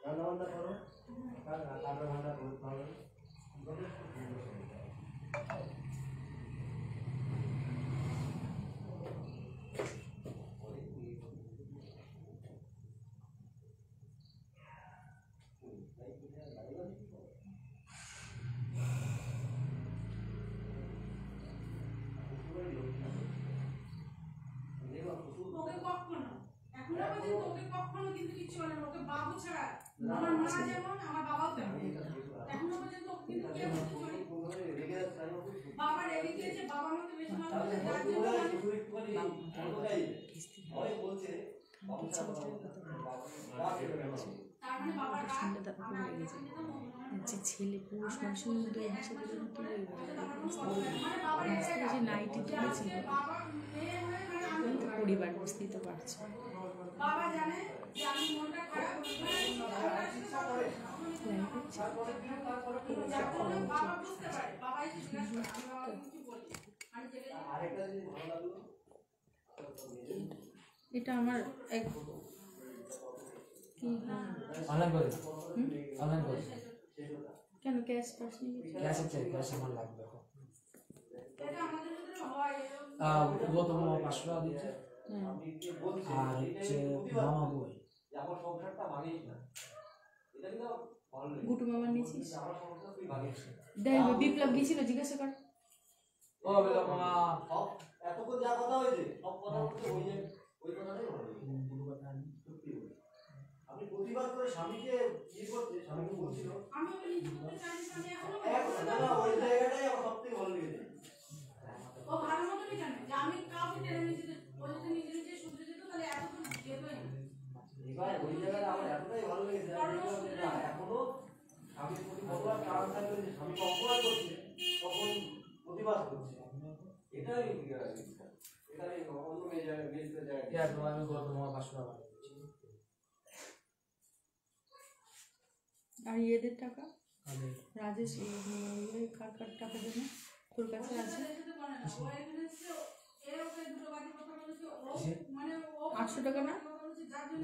রান্না করো, কাটা ভান্ডা করতে হবে। ওকে কখনো এখনো পর্যন্ত ওকে কখনো কিন্তু কিচ্ছু বলে না, ওকে বাবু ছাড়া আমার মা যেমন আমার বাবাও তেমন, এখনো পর্যন্ত ওকে কিন্তু কেউ কিছু বলেনি। বাবা রেগে গিয়েছে, বাবা আমাকে বেশি ভালোবাসে, যার জন্য তার মানে বাবার রাগ আমি আগে যেতাম যে ছেলে পুরুষ মানুষের মধ্যে এই ভাষা বলে কি যে নাইটি তুলেছিল পরিবার বুঝতেই তো পারছো। বাবা জানে যে আমি মনটা খারাপ বাবা বুঝতে পারে, বাবাই জিজ্ঞাসা করে আমি বাবাকে কিছু বলি আমি জেলে এটা আমার এক কি অনলাইন করে অনলাইন করে কেন ক্যাশ পাস নিয়ে ক্যাশ চাই, ক্যাশ আমার লাগবে এখন। এটা আমাদের ভিতরে হয় গৌতম মামা 500 টাকা দিচ্ছে, আর হচ্ছে মামা বই গুটু মামা নিয়েছিস দেখ বিপ্লব গিয়েছিল জিজ্ঞাসা কর। ও বেলা মামা এতক্ষণ যা কথা হয়েছে সব কথা বলতে ওই যে ওই কথাটাই বলে আপনি প্রতিবাদ করে স্বামীকে কি করতে স্বামীকে বলছিল আমি ওকে নিজে করতে চাই, আমি এখনো ওই জায়গাটাই আমার সব থেকে ভালো লেগেছে। ও ভালো মতনই জানে যে আমি কাউকে টেনে নিতে, ও যদি নিজে নিজে শুধরে যেত তাহলে এতক্ষণ যেতই না। এবার ওই জায়গাটা আমার এতটাই ভালো লেগেছে না এখনো স্বামীর প্রতি কতটা টান থাকবে যে স্বামীকে অপরাধ করছে তখন প্রতিবাদ করছে, এটাই এটাই অন্য মেয়ে জায়গায় মেয়েদের জায়গায় আমি গৌতম মামা 500 টাকা দিচ্ছি। আর এদের টাকা রাজেশ কার কার টাকা দেবে তোর কাছে আছে? 800 টাকা না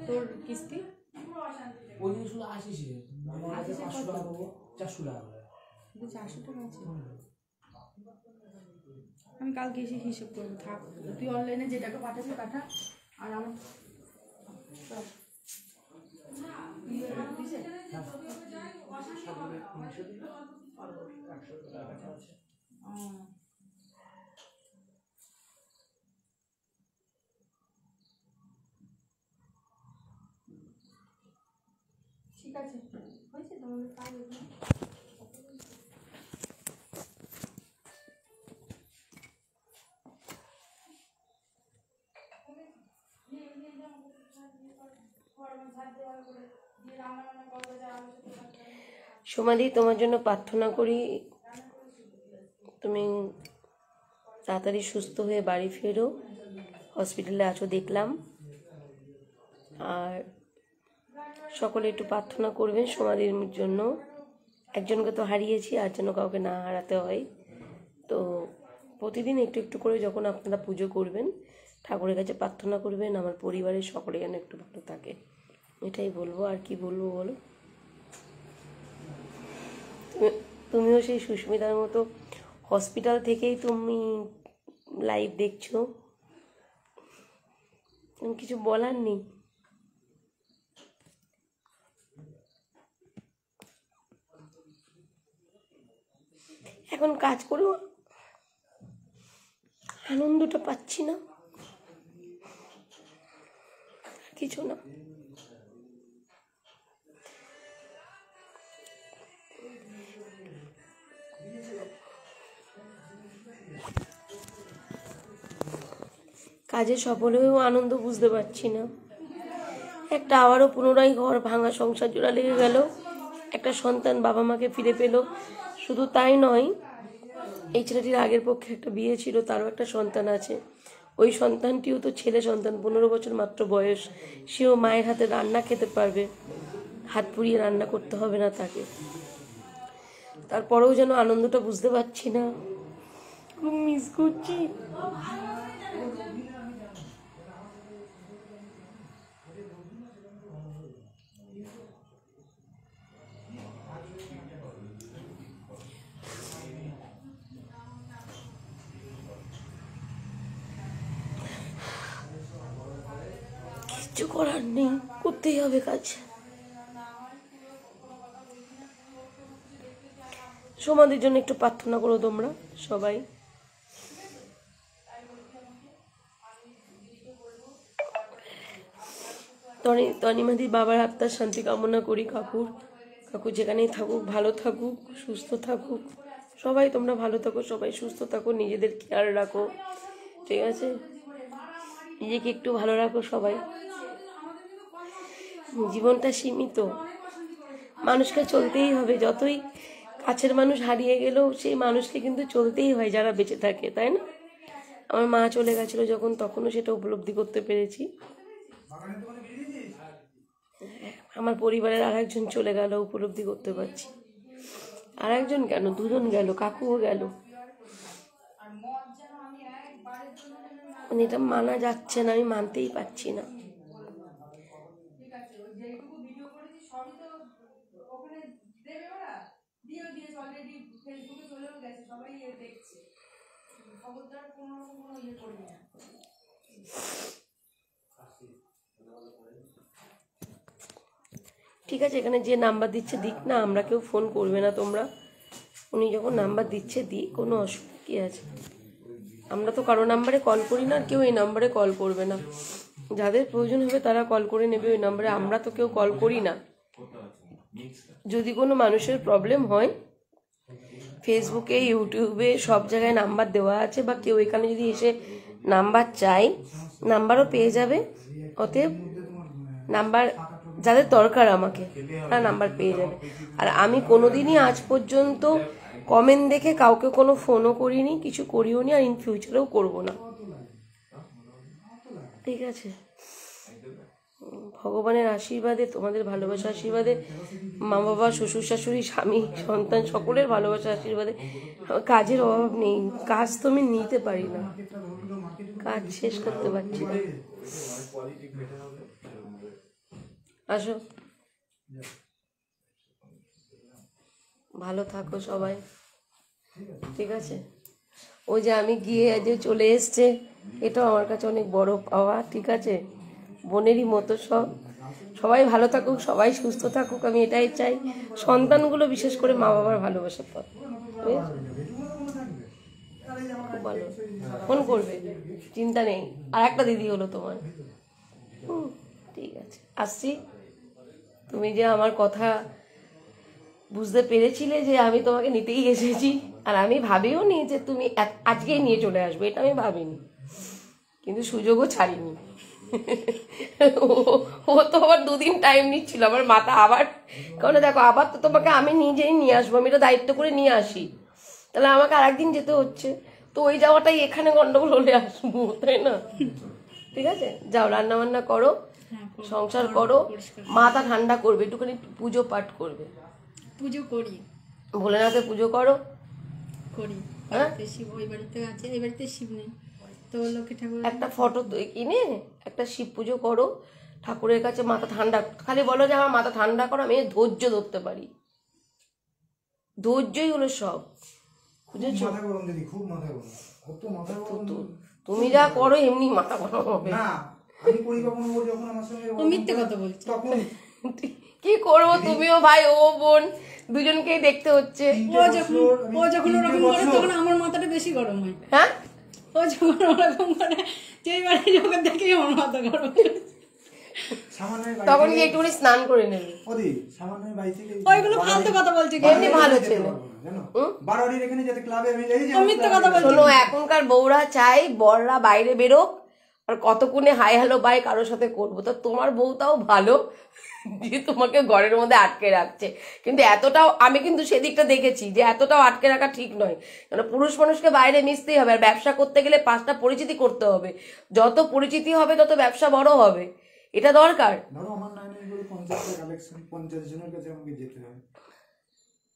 তোর কিস্তি? ওই দিন শুধু আসিস মামা 500 টাকা পাবো, 400 টাকা করে। 400 টাকা আছে, আমি কালকে এসে হিসেব করবো। থাক তুই অনলাইনে যে টাকা পাঠাবি পাঠা, আর আমার ঠিক আছে হয়েছে তোমাদের কাজ। সোমাদি, তোমার জন্য প্রার্থনা করি তুমি তাড়াতাড়ি সুস্থ হয়ে বাড়ি ফেরো। হসপিটালে আছো দেখলাম, আর সকলে একটু প্রার্থনা করবেন সোমাদির জন্য। একজনকে তো হারিয়েছি, আর যেন কাউকে না হারাতে হয়। তো প্রতিদিন একটু একটু করে যখন আপনারা পুজো করবেন ঠাকুরের কাছে প্রার্থনা করবেন আমার পরিবারের সকলে যেন একটু ভালো থাকে, এটাই বলবো। আর কি বলবো বলো? তুমিও সেই সুস্মিতার মতো হসপিটাল থেকেই তুমি লাইভ দেখছো, কিছু বলার নেই। এখন কাজ করেও আনন্দটা পাচ্ছি না, কিছু না। কাজে সফল হয়েও আনন্দ বুঝতে পারছি না। একটা আবারও পুনরায় ঘর ভাঙা সংসার জোড়া লেগে গেল, একটা সন্তান বাবা মাকে ফিরে পেল। শুধু তাই নয়, এই ছেলেটির আগের পক্ষে একটা বিয়ে ছিল, তারও একটা সন্তান আছে। ওই সন্তানটিও তো ছেলে সন্তান, 15 বছর মাত্র বয়স। সেও মায়ের হাতে রান্না খেতে পারবে, হাত পুড়িয়ে রান্না করতে হবে না তাকে। তারপরেও যেন আনন্দটা বুঝতে পারছি না, খুব মিস করছি। কিচ্ছু করার নেই, করতেই হবে কাজ। সমাধির জন্য একটু প্রার্থনা করো তোমরা সবাই। তনিমাদির বাবার আত্মার শান্তি কামনা করি। কাকু যেখানেই থাকুক ভালো থাকুক, সুস্থ থাকুক। সবাই তোমরা ভালো থাকো, সবাই সুস্থ থাকো, নিজেদের খেয়াল রাখো, ঠিক আছে? নিজেকে একটু ভালো রাখো সবাই। জীবনটা সীমিত, মানুষকে চলতেই হবে। যতই কাছের মানুষ হারিয়ে গেলেও সেই মানুষকে কিন্তু চলতেই হয় যারা বেঁচে থাকে, তাই না? আমার মা চলে গেছিল যখন, তখনও সেটা উপলব্ধি করতে পেরেছি। আমার পরিবারের আর একজন চলে গেল, উপলব্ধি করতে পারছি। আর একজন কেন, দুজন গেল, কাকুও গেল। এটা মানা যাচ্ছে না, আমি মানতেই পারছি না। ঠিক আছে, এখানে যে নাম্বার দিচ্ছে দিক না, আমরা কেউ ফোন করবে না তোমরা। উনি যখন নাম্বার দিচ্ছে দিক, কোনো অসুবিধা কি আছে? আমরা তো কারো নাম্বারে কল করি না, কেউ এই নাম্বারে কল করবে না। যাদের প্রয়োজন হবে তারা কল করে নেবে ওই নাম্বারে, আমরা তো কেউ কল করি না। যদি কোনো মানুষের প্রবলেম হয়, ফেসবুকে, ইউটিউবে সব জায়গায় নাম্বার দেওয়া আছে, বা কেউ এখানে যদি এসে নাম্বার চাই, নাম্বারও পেয়ে যাবে। অতএব নাম্বার যাদের দরকার আমাকে, তারা নাম্বার পেয়ে যাবে। আর আমি কোনোদিনই আজ পর্যন্ত কমেন্ট দেখে কাউকে কোনো ফোনও করিনি, কিছু করিও নি, আর ইন ফিউচারেও করবো না, ঠিক আছে? ভগবানের আশীর্বাদে, তোমাদের ভালোবাসার আশীর্বাদে, মা বাবা, শ্বশুর শাশুড়ি, স্বামী, সন্তান, সকলের ভালোবাসার আশীর্বাদে কাজের অভাব নেই। কাজ তো আমি নিতে পারি না, কাজ শেষ করতে পারছি না। আসো, ভালো থাকো সবাই, ঠিক আছে? ওই যে আমি গিয়ে যে চলে এসছে, এটাও আমার কাছে অনেক বড় পাওয়া, ঠিক আছে? বোনেরই মতো সবাই ভালো থাকুক, সবাই সুস্থ থাকুক, আমি এটাই চাই। সন্তানগুলো বিশেষ করে মা বাবার ভালোবাসা পাক, খুব ভালো। ফোন করবে, চিন্তা নেই। আর একটা দিদি হলো তোমার, ঠিক আছে? আসছি। তুমি যে আমার কথা বুঝতে পেরেছিলে যে আমি তোমাকে নিতেই এসেছি, আর আমি ভাবিও নি যে তুমি আজকেই নিয়ে চলে আসবে, এটা আমি ভাবিনি, কিন্তু সুযোগও ছাড়িনি। ও তো আবার দুদিন টাইম নিচ্ছিল, আমার মাথা আবার, কারণ দেখো আবার তো তোমাকে আমি নিজেই নিয়ে আসবো, আমি এটা দায়িত্ব করে নিয়ে আসি, তাহলে আমাকে আর একদিন যেতে হচ্ছে, তো ওই যাওয়াটাই এখানে গন্ডগোল হলে আসবো, তাই না? ঠিক আছে, যাও রান্না বান্না করো, সংসার করো, মাথা ঠান্ডা করবে, একটুখানি পুজো পাঠ করবে। পুজো করি, ভোলেনাথে পুজো করো, করি। হ্যাঁ, শিব ওই বাড়িতে আছে, এই বাড়িতে শিব নেই, তো লক্ষ্মী ঠাকুর একটা ফটো কিনে একটা শিব পুজো করো, ঠাকুরের কাছে মাথা ঠান্ডা, খালি বলো যে আমার মাথা ঠান্ডা করো, আমি ধৈর্য ধরতে পারি। ধৈর্যই হলো সব, বুঝেছো? তুমি যা করো এমনি মাথা গরম হবে। মিথ্যে কথা বলছি। কি করবো, তুমিও ভাই ও বোন দুজনকেই দেখতে হচ্ছে। ও যখন ওরকম করে তখন আমার মাথাটা বেশি গরম হয়। হ্যাঁ, ও যখন ওরকম করে যেই বাড়ি যখন দেখি আমার মাথা গরম হয়, তখন কি একটুখানি স্নান করে নেবে। ওইগুলো ফালতু কথা বলছি, এমনি ভালো ছেলে। মিথ্যে কথা বলছি। শোনো, এখনকার বউরা চাই বররা বাইরে বেরোক, আর কতক্ষণে হাই হ্যালো বাই কারোর সাথে করবো। তো তোমার বউটাও ভালো যে তোমাকে ঘরের মধ্যে আটকে রাখছে, কিন্তু এতটাও আমি কিন্তু সেদিকটা দেখেছি যে এতটাও আটকে রাখা ঠিক নয়। কারণ পুরুষ মানুষকে বাইরে মিশতেই হবে, আর ব্যবসা করতে গেলে 5টা পরিচিতি করতে হবে। যত পরিচিতি হবে তত ব্যবসা বড় হবে, এটা দরকার। ধরো আমার 50টা কালেকশন, 50 জনের কাছে আমাকে যেতে হয়,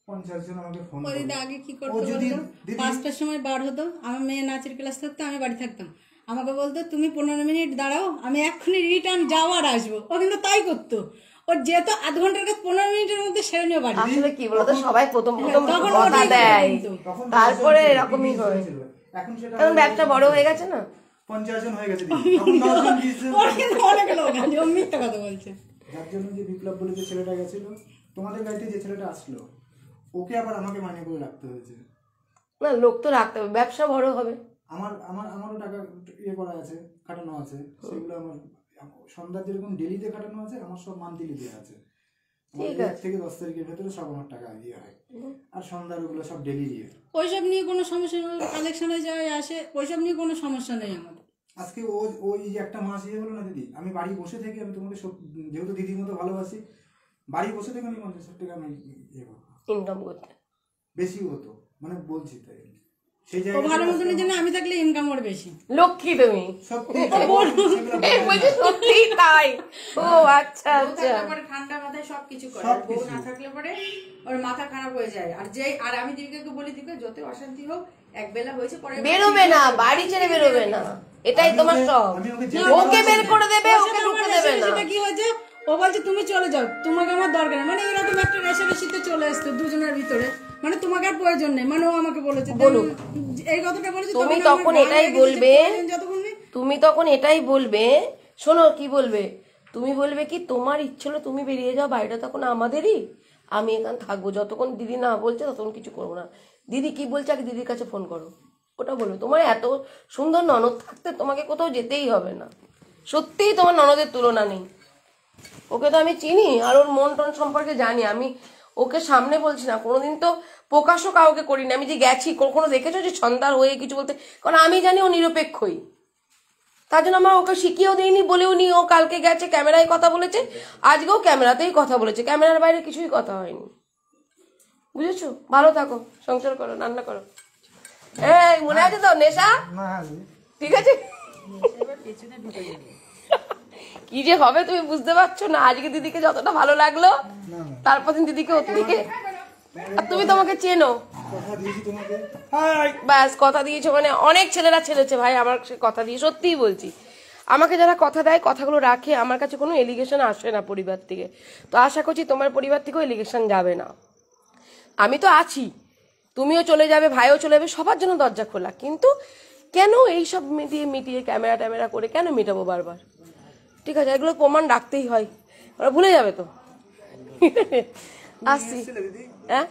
50 জন আমাকে ফোন করে। ওদিকে আগে কি করতো বলতো, 5টার সময় বার হতো, আমার মেয়ে নাচের ক্লাস থাকতো, আমি বাড়ি থাকতাম, আমাকে বলতো তুমি 15 মিনিট দাঁড়াও, আমি এক্ষুনি রিটার্ন যাওয়ার আসবো। ও কিন্তু তাই করতো, ও যেত আধ ঘন্টার কাছে 15 মিনিটের মধ্যে সেরে নিয়ে বাড়ি। আসলে কি বলতো, সবাই প্রথম কথা দেয়, তারপরে এরকমই হয়। এখন ব্যবসা বড় হয়ে গেছে না, 50 জন হয়ে গেছে দিদি, তখন 10 জন 20 জন। ওর কিন্তু অনেক লোক আছে, ও মিথ্যা কথা বলছে। যার জন্য যে বিপ্লব বলে যে ছেলেটা গেছিল তোমাদের গাড়িতে, যে ছেলেটা আসলো, ওকে আবার আমাকে মাইনে করে রাখতে হয়েছে। না, লোক তো রাখতে হবে, ব্যবসা বড় হবে। আমারও টাকা ইয়ে করা আছে, খাটানো আছে, সেগুলো আমার সন্ধ্যার যেরকম ডেলিতে খাটানো আছে, আমার সব মান্থলি দেওয়া আছে। ঠিক আছে। 1 থেকে 10 তারিখের ভেতরে সব আমার টাকা দিয়ে হয়, আর সন্ধ্যার ওগুলো সব ডেলি দিয়ে। ওইসব নিয়ে কোনো সমস্যা নেই, কালেকশনে যায় আসে, ওইসব নিয়ে কোনো সমস্যা নেই আমাদের। আজকে ওই যে একটা মাস ইয়ে হলো না দিদি, আমি বাড়ি বসে থেকে, আমি তোমাকে যেহেতু দিদির মতো ভালোবাসি, বাড়ি বসে থেকে আমি 50,000 টাকা আমি ইয়ে করবো, ইনকাম করতে বেশি হতো, মানে বলছি তাই। সেই ও ভালো মতনের জন্য আমি থাকলে ইনকাম ওর বেশি। লক্ষ্মী তুমি। সত্যি এই বলছি সত্যি তাই। ও আচ্ছা বউ আচ্ছা। থাকলে পরে ঠান্ডা মাথায় সবকিছু করে, আর বউ না থাকলে পরে ওর মাথা খারাপ হয়ে যায়। আর আমি দীপিকাকে বলি, দীপিকা যত অশান্তি হোক, এক বেলা হয়েছে, পরে বেরোবে না, বাড়ি ছেড়ে বেরোবে না, এটাই তোমার সব। ওকে বের করে দেবে, ওকে ঢুকতে দেবে না। সেটা কি হয়েছে, ও বলছে তুমি চলে যাও, তোমাকে আমার দরকার নেই, মানে এরকম একটা রেশারেশিতে চলে আসতো দুজনের ভিতরে, মানে তোমাকে আর প্রয়োজন নেই, মানে ও আমাকে বলেছে এই কথাটা বলেছে। তুমি তখন এটাই বলবে, তুমি তখন এটাই বলবে, শোনো কি বলবে, তুমি বলবে কি তোমার ইচ্ছে হলো তুমি বেরিয়ে যাও, বাড়িটা তখন আমাদেরই, আমি এখানে থাকবো, যতক্ষণ দিদি না বলছে ততক্ষণ কিছু করবো না। দিদি কি বলছে আগে দিদির কাছে ফোন করো, ওটা বলবে। তোমার এত সুন্দর ননদ থাকতে তোমাকে কোথাও যেতেই হবে না, সত্যিই তোমার ননদের তুলনা নেই। ওকে তো আমি চিনি, আর ওর মন টন সম্পর্কে জানি। আমি ওকে সামনে বলছি না, কোনোদিন তো প্রকাশও কাউকে করিনি। আমি যে গেছি, কখনো দেখেছো যে সন্ধ্যার হয়ে কিছু বলতে? কারণ আমি জানি ও নিরপেক্ষই, তার জন্য আমার ওকে শিখিয়েও দিইনি, বলেও নি। ও কালকে গেছে ক্যামেরায় কথা বলেছে, আজকেও ক্যামেরাতেই কথা বলেছে, ক্যামেরার বাইরে কিছুই কথা হয়নি, বুঝেছো? ভালো থাকো, সংসার করো, রান্না করো। এই মনে আছে তো নেশা? ঠিক আছে, কি যে হবে তুমি বুঝতে পারছো না। আজকে দিদিকে যতটা ভালো লাগলো, তারপর দিন দিদিকে ওর দিকে, আর তুমি তোমাকে চেনো, ব্যাস কথা দিয়েছো, মানে অনেক ছেলেরা ছেড়েছে ভাই আমার কথা দিয়ে, সত্যিই বলছি। আমাকে যারা কথা দেয়, কথাগুলো রাখে, আমার কাছে কোনো এলিগেশন আসে না পরিবার থেকে। তো আশা করছি তোমার পরিবার থেকেও এলিগেশন যাবে না। আমি তো আছি, তুমিও চলে যাবে, ভাইও চলে যাবে, সবার জন্য দরজা খোলা। কিন্তু কেন এইসব মিটিয়ে ক্যামেরা ট্যামেরা করে কেন মেটাবো বারবার? ঠিক আছে, এগুলো প্রমাণ রাখতেই হয়, ওরা ভুলে যাবে তো। আসছি, হ্যাঁ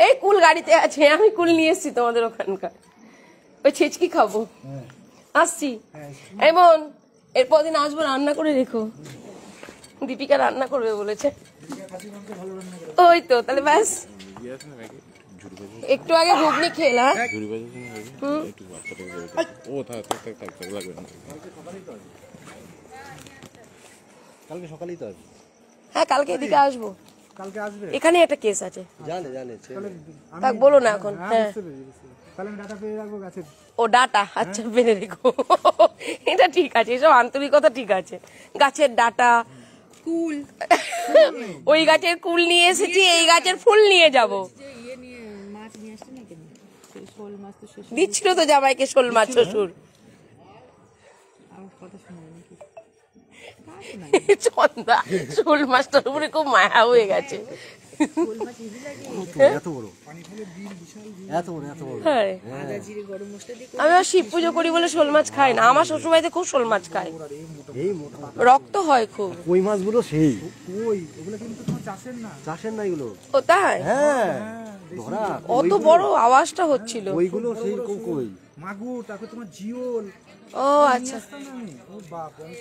এই কুল গাড়িতে আছে, আমি কুল নিয়ে এসছি তোমাদের ওখানকার, ওই ছেচকি খাবো। আসছি এমন, এরপর দিন আসবো, রান্না করে রেখো। দীপিকা রান্না করবে বলেছে, ওই তো তাহলে ব্যাস। একটু আগে ঘুগনি খেলাম। কালকে সকালেই তো আসবে। হ্যাঁ কালকে এদিকে আসবো, কালকে আসবে, এখানে একটা কেস আছে। জানে তাক বলো না এখন। হ্যাঁ তাহলে আমি ডাটা পেয়ে রাখবো গাছের। ও ডাটা, আচ্ছা বেঁধে রেখো, এটা ঠিক আছে, এসব আন্তরিকতা ঠিক আছে। গাছের ডাটা, কুল, ওই গাছের কুল নিয়ে এসেছি, এই গাছের ফুল নিয়ে যাব। দিচ্ছিল তো জামাইকে শোল মাছ শ্বশুর। চন্দা শোল মাছটার উপরে খুব মায়া হয়ে গেছে। হ্যাঁ, আমি আর শিব পুজো করি বলে শোল মাছ খাই না। আমার শ্বশুর বাড়িতে খুব শোল মাছ খায়, রক্ত হয় খুব। ওই মাছগুলো সেই ওগুলো কিন্তু তোমার চাষের না, চাষের না এগুলো। ও তাই? হ্যাঁ, ধরা অত বড় আওয়াজটা হচ্ছিল। ওইগুলো সেই কই মাগুর, তারপর তোমার জিওল। ও আচ্ছা, ও বাপ, আমি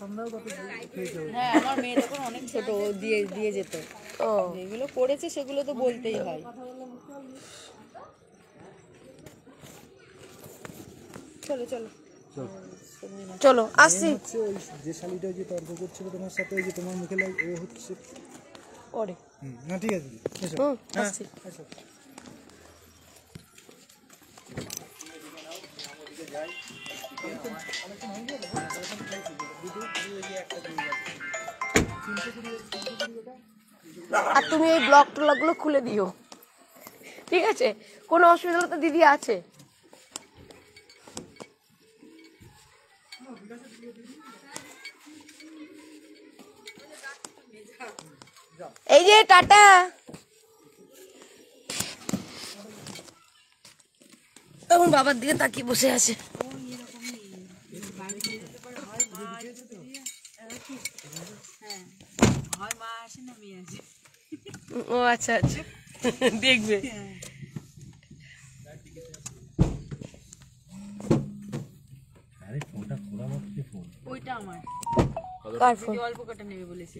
সন্ধ্যাও কত খেয়েছে। হ্যাঁ, আমার মেয়ে যখন অনেক ছোট, ও দিয়ে যেত। ও যেগুলো করেছে সেগুলো তো বলতেই হয়। চলো চলো চলো আসছি। যে শালিটা যে তর্ক করছিল তোমার সাথে, ওই যে তোমার মুখে লাগে, ও হচ্ছে পরে না, ঠিক আছে এসো। আসছি। আর তুমি এই ব্লগ ট্লগগুলো খুলে দিও, ঠিক আছে? কোনো অসুবিধা হলে তো দিদি আছে। এই যে টাটা। এখন বাবার দিকে তাকিয়ে বসে আছে। হ্যাঁ হয় মা আসে না মেয়ে আসে। ও আচ্ছা আচ্ছা, দেখবে। ওইটা আমার কার ফোন? অল্প কটা নেবে বলেছে।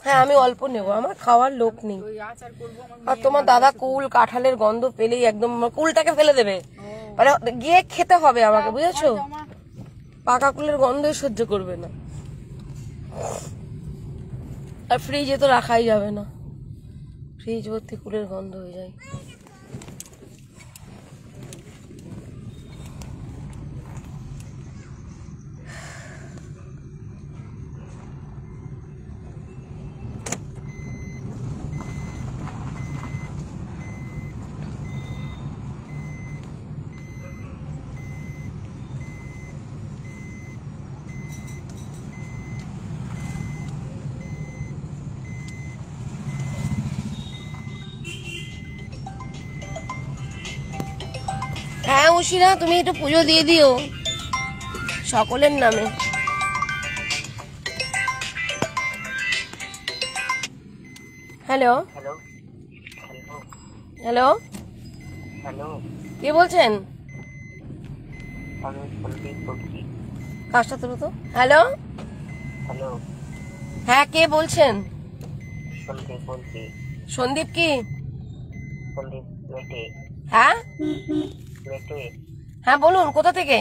হ্যাঁ আমি অল্প নেব, আমার খাওয়ার লোক নেই। ওই আচার করবো আমার আর তোমার দাদা কুল কাঁঠালের গন্ধ পেলেই একদম কুলটাকে ফেলে দেবে, মানে গিয়ে খেতে হবে আমাকে, বুঝেছো? আমার পাকা কুলের গন্ধই সহ্য করবে না। আর ফ্রিজে তো রাখাই যাবে না, ফ্রিজ ভর্তি কুলের গন্ধ হয়ে যায়। হ্যাঁ উশিরা, তুমি একটু পুজো দিয়ে দিও সকলের নামে। হ্যালো হ্যালো হ্যালো, কে বলছেন? আমি সন্দীপ বলছি। কাজটা তুলো তো। হ্যালো হ্যালো, হ্যাঁ কে বলছেন? সন্দীপ বলছি। সন্দীপ কি? সন্দীপ মেটে। হ্যাঁ মেটে, হ্যাঁ বলুন, কোথা থেকে?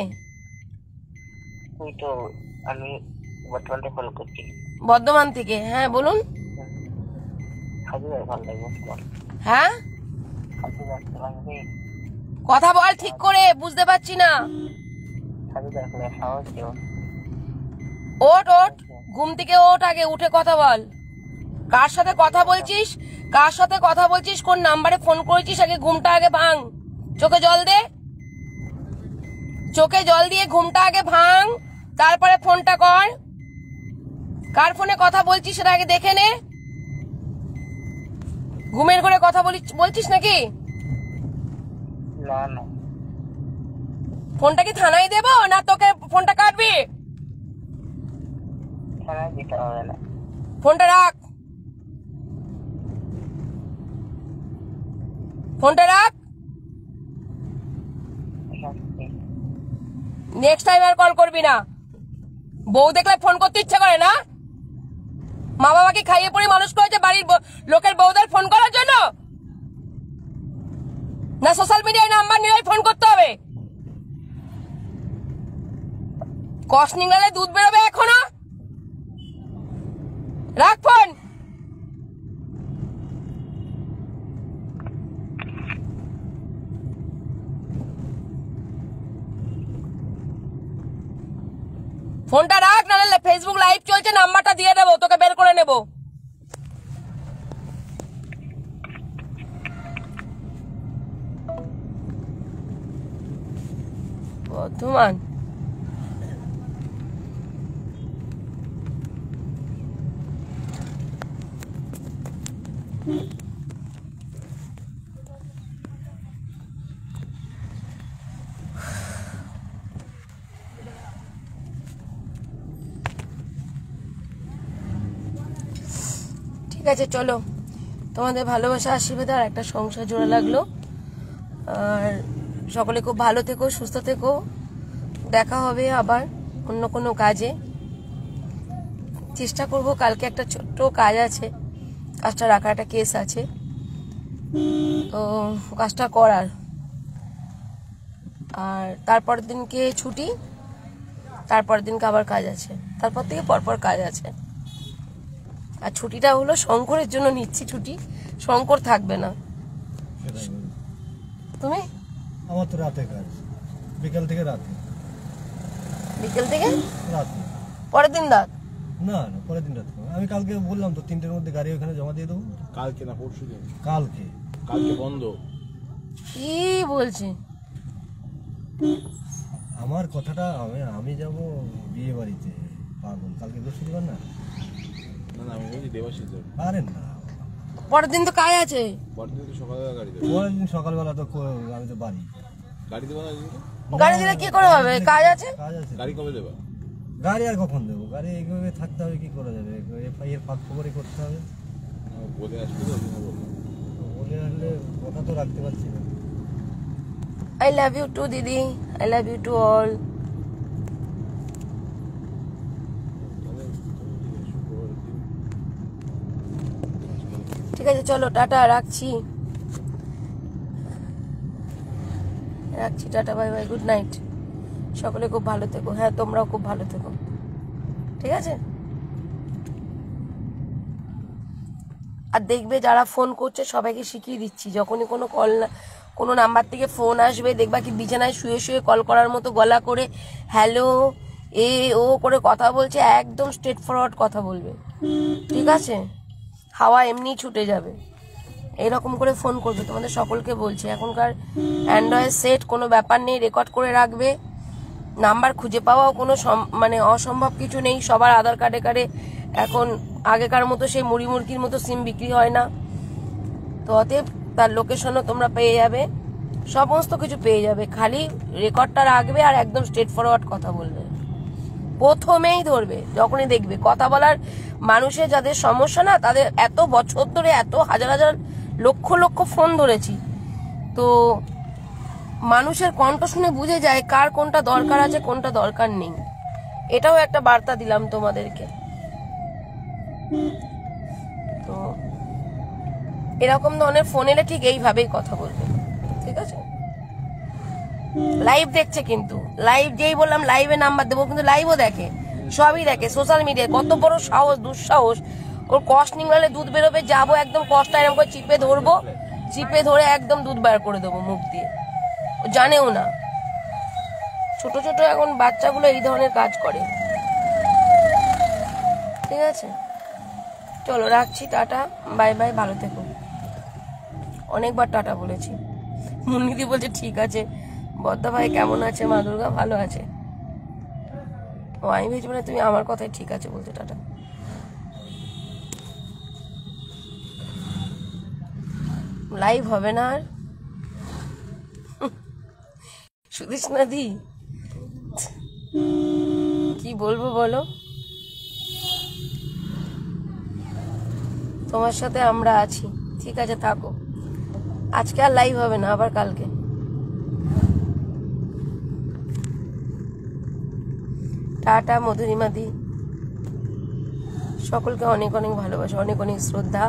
তুই তো, আমি বর্তমানে ফোন করছি। বর্ধমান থেকে। হ্যাঁ বলুন। হাজির ভালো লাগবে তোমার? হ্যাঁ হাজির আসতে লাগবে। কথা বল ঠিক করে, বুঝতে পারছি না। হাজির আসলে সাহস দিও। ওঠ ওঠ, ঘুম থেকে ওঠ, আগে উঠে কথা বল। কার সাথে কথা বলছিস, কার সাথে কথা বলছিস, কোন নাম্বারে ফোন করেছিস, আগে ঘুমটা আগে ভাঙ। চোখে জল দে, চোখে জল দিয়ে ঘুমটা আগে ভাঙ, তারপরে ফোনটা কর। কার ফোনে কথা বলছিস সেটা আগে দেখে নে। ঘুমের ঘরে কথা বলছিস নাকি? না না, ফোনটা কি থানায় দেবো না তোকে ফোনটা কাটবি? থানায় দিতে হবে না। ফোনটা রাখ, ফোনটা রাখ। নেক্সট টাইম আর কল করবি না। বউ দেখলে ফোন করতে ইচ্ছা করে না? মা বাবাকে খাইয়ে পড়ে মানুষ করেছে বাড়ির লোকের বউদের ফোন করার জন্য, না সোশ্যাল মিডিয়ায় নাম্বার নিয়ে ফোন করতে হবে? কষ নিংড়ালে দুধ বেরোবে এখনো। রাখ ফোন। ফোনটা রাখ, নাহলে ফেসবুক লাইভ চলছে, নাম্বারটা দিয়ে দেবো, তোকে বের করে নেব। বর্ধমান ঠিক আছে, চলো, তোমাদের ভালোবাসা আশীর্বাদ আর একটা সংসার জোড়া লাগলো। আর সকলে খুব ভালো থেকো, সুস্থ থেকো। দেখা হবে আবার অন্য কোনো কাজে। চেষ্টা করব, কালকে একটা ছোট্ট কাজ আছে, কাজটা রাখার একটা কেস আছে, তো কাজটা করার। আর তারপরের দিনকে ছুটি, তারপরের দিনকে আবার কাজ আছে, তারপর থেকে পরপর কাজ আছে। আর ছুটিটা হলো শঙ্করের জন্য নিচ্ছি ছুটি, শঙ্কর থাকবে না। তুমি? আমার তো রাতে কাজ, বিকেল থেকে রাতে। বিকেল থেকে রাতে? পরের দিন রাত? না না, পরের দিন রাতে। আমি কালকে বললাম তো 3টের মধ্যে গাড়ি ওখানে জমা দিয়ে দেবো। কালকে না পরশু দিন? কালকে। কালকে বন্ধ। কি বলছে? আমার কথাটা, আমি যাব বিয়ে বাড়িতে, পাগল। কালকে বৃহস্পতিবার না? না না, আমি বলছি দেবাশিস পারেন না। পরের দিন তো কাজ আছে। পরের দিন তো সকালবেলা গাড়ি দেবো। পরের দিন সকালবেলা তো আমি তো বাড়ি। গাড়ি দেবো না? গাড়ি দিলে কি করে হবে, কাজ আছে। কাজ আছে। গাড়ি কবে দেবা? গাড়ি আর কখন দেবো? গাড়ি এইভাবে থাকতে হবে, কি করা যাবে? এফআইআর পাক খবরই করতে হবে। বলে আসবে তো বলে আসলে কথা তো রাখতে পারছি না। আই লাভ ইউ টু দিদি, I love you too all. ঠিক আছে চলো টাটা, রাখছি রাখছি, tata, bye bye, good night. সকলে খুব ভালো থেকো। হ্যাঁ তোমরাও খুব ভালো থেকো, ঠিক আছে? আর দেখবে যারা ফোন করছে সবাইকে শিখিয়ে দিচ্ছি, যখনই কোনো কল কোনো নাম্বার থেকে ফোন আসবে দেখবা কি বিছানায় শুয়ে শুয়ে কল করার মতো গলা করে হ্যালো এ ও করে কথা বলছে, একদম স্ট্রেট ফরওয়ার্ড কথা বলবে, ঠিক আছে? হাওয়া এমনি ছুটে যাবে, এরকম করে ফোন করবে। তোমাদের সকলকে বলছি, এখনকার অ্যান্ড্রয়েড সেট কোনো ব্যাপার নেই, রেকর্ড করে রাখবে। নাম্বার খুঁজে পাওয়াও কোনো মানে অসম্ভব কিছু নেই। সবার আধার কার্ডে কার্ডে এখন আগেকার মতো সেই মুড়ি মুরগির মতো সিম বিক্রি হয় না, তো অতএব তার লোকেশনও তোমরা পেয়ে যাবে, সমস্ত কিছু পেয়ে যাবে। খালি রেকর্ডটা রাখবে আর একদম স্ট্রেট ফরওয়ার্ড কথা বলবে, প্রথমেই ধরবে। যখনই দেখবে কথা বলার মানুষের যাদের সমস্যা না, তাদের এত বছর ধরে এত হাজার হাজার লক্ষ লক্ষ ফোন ধরেছি, তো মানুষের কণ্ঠ শুনে বুঝে যায় কার কোনটা দরকার আছে কোনটা দরকার নেই। এটাও একটা বার্তা দিলাম তোমাদেরকে। তো এরকম ধরনের ফোন এলে ঠিক এইভাবেই কথা বলবে, ঠিক আছে? লাইভ দেখছে, কিন্তু লাইভ যেই বললাম লাইভে নাম্বার দেবো, কিন্তু লাইভও দেখে, সবই দেখে। সোশ্যাল মিডিয়ায় কত বড় সাহস, দুঃসাহস ওর! কষ্ট নিংড়ালে দুধ বেরোবে, যাবো একদম কষ্ট এরকম করে চিপে ধরবো, চিপে ধরে একদম দুধ বার করে দেবো মুখ দিয়ে। ও জানেও না, ছোট ছোট এখন বাচ্চাগুলো এই ধরনের কাজ করে, ঠিক আছে? চলো রাখছি, টাটা, বাই বাই, ভালো থেকো। অনেকবার টাটা বলেছি। মুন্নিদি বলছে ঠিক আছে। বদ্দা ভাই কেমন আছে? মা দুর্গা ভালো আছে। ও আমি ভেবেছি মানে তুমি আমার কথাই ঠিক আছে বলতে। টাটা। লাইভ হবে না আর? সুদেশনা দি কি বলবো বলো? তোমার সাথে আমরা আছি, ঠিক আছে থাকো। আজকে আর লাইভ হবে না, আবার কালকে। টাটা মধুরিমা দি, সকলকে অনেক অনেক ভালোবাসা, অনেক অনেক শ্রদ্ধা।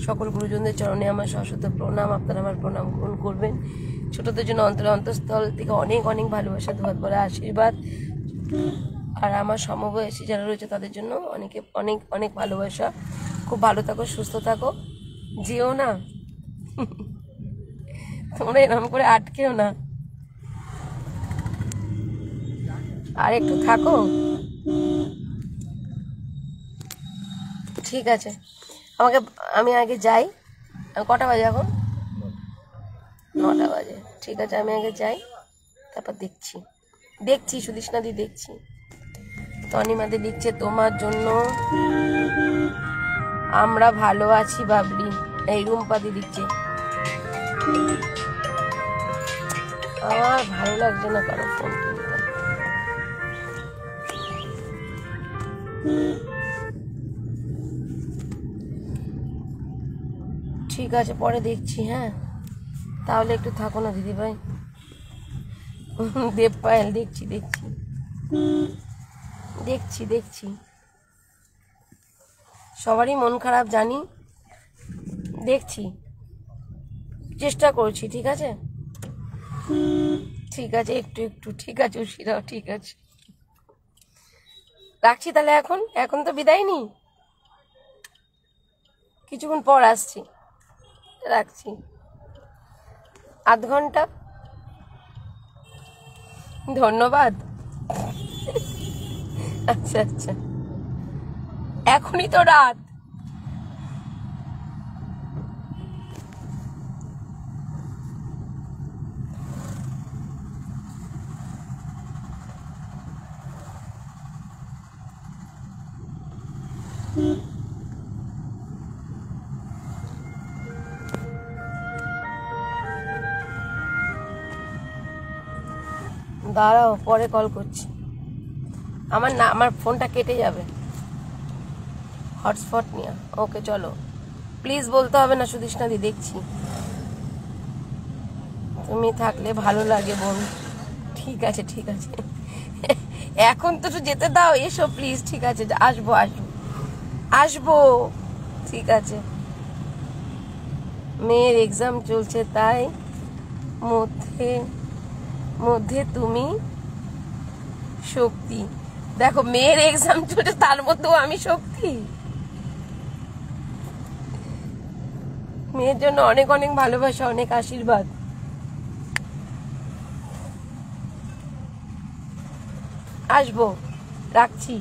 সকল গুরুজনদের চরণে আমার সশ্রদ্ধ প্রণাম। আপনারা আমার প্রণাম গ্রহণ করবেন। ছোটদের জন্য অন্তঃস্থল থেকে অনেক অনেক ভালোবাসা, ধোয়াত বলা আশীর্বাদ। আর আমার সমবয়সী যারা রয়েছে তাদের জন্য অনেকে অনেক অনেক ভালোবাসা। খুব ভালো থাকো, সুস্থ থাকো, যেও না তোমরা এরকম করে আটকেও না, আর একটু থাকো, ঠিক আছে? আমি আগে যাই। কটা বাজে এখন? 9টা বাজে। ঠিক আছে আমি আগে যাই, তারপর দেখছি সুদেশনাদি দেখছি। তনিমাদি লিখছে তোমার জন্য আমরা ভালো আছি বাবলি। এই রুম্পাদি লিখছে আমার ভালো লাগছে না কারো ফোন তুলতে। ঠিক আছে পরে দেখছি। হ্যাঁ তাহলে একটু থাকো না দিদিভাই। দেব পায়েল দেখছি সবারই মন খারাপ জানি, দেখছি, চেষ্টা করছি। ঠিক আছে একটু ঠিক আছে উশিরাও, ঠিক আছে রাখছি তাহলে। এখন তো বিদায় নি, কিছুক্ষণ পর আসছি, রাখছি। আধ ঘন্টা, ধন্যবাদ। আচ্ছা এখনই তো রাত। দাঁড়াও পরে কল করছি। আমার ফোনটা কেটে যাবে হটস্পট নিয়ে। ওকে চলো, প্লিজ বলতে হবে না সুদেষ্ণাদি, দেখছি তুমি থাকলে ভালো লাগে বোন। ঠিক আছে ঠিক আছে, এখন তো একটু যেতে দাও, এসো প্লিজ। ঠিক আছে, আসবো আসবো আসবো, ঠিক আছে। মেয়ের এক্সাম চলছে তাই মধ্যে মধ্যে তুমি শক্তি। দেখো মেয়ের এক্সাম চলছে তার মধ্যেও আমি শক্তি। মেয়ের জন্য অনেক অনেক ভালোবাসা, অনেক আশীর্বাদ। আসবো, রাখছি।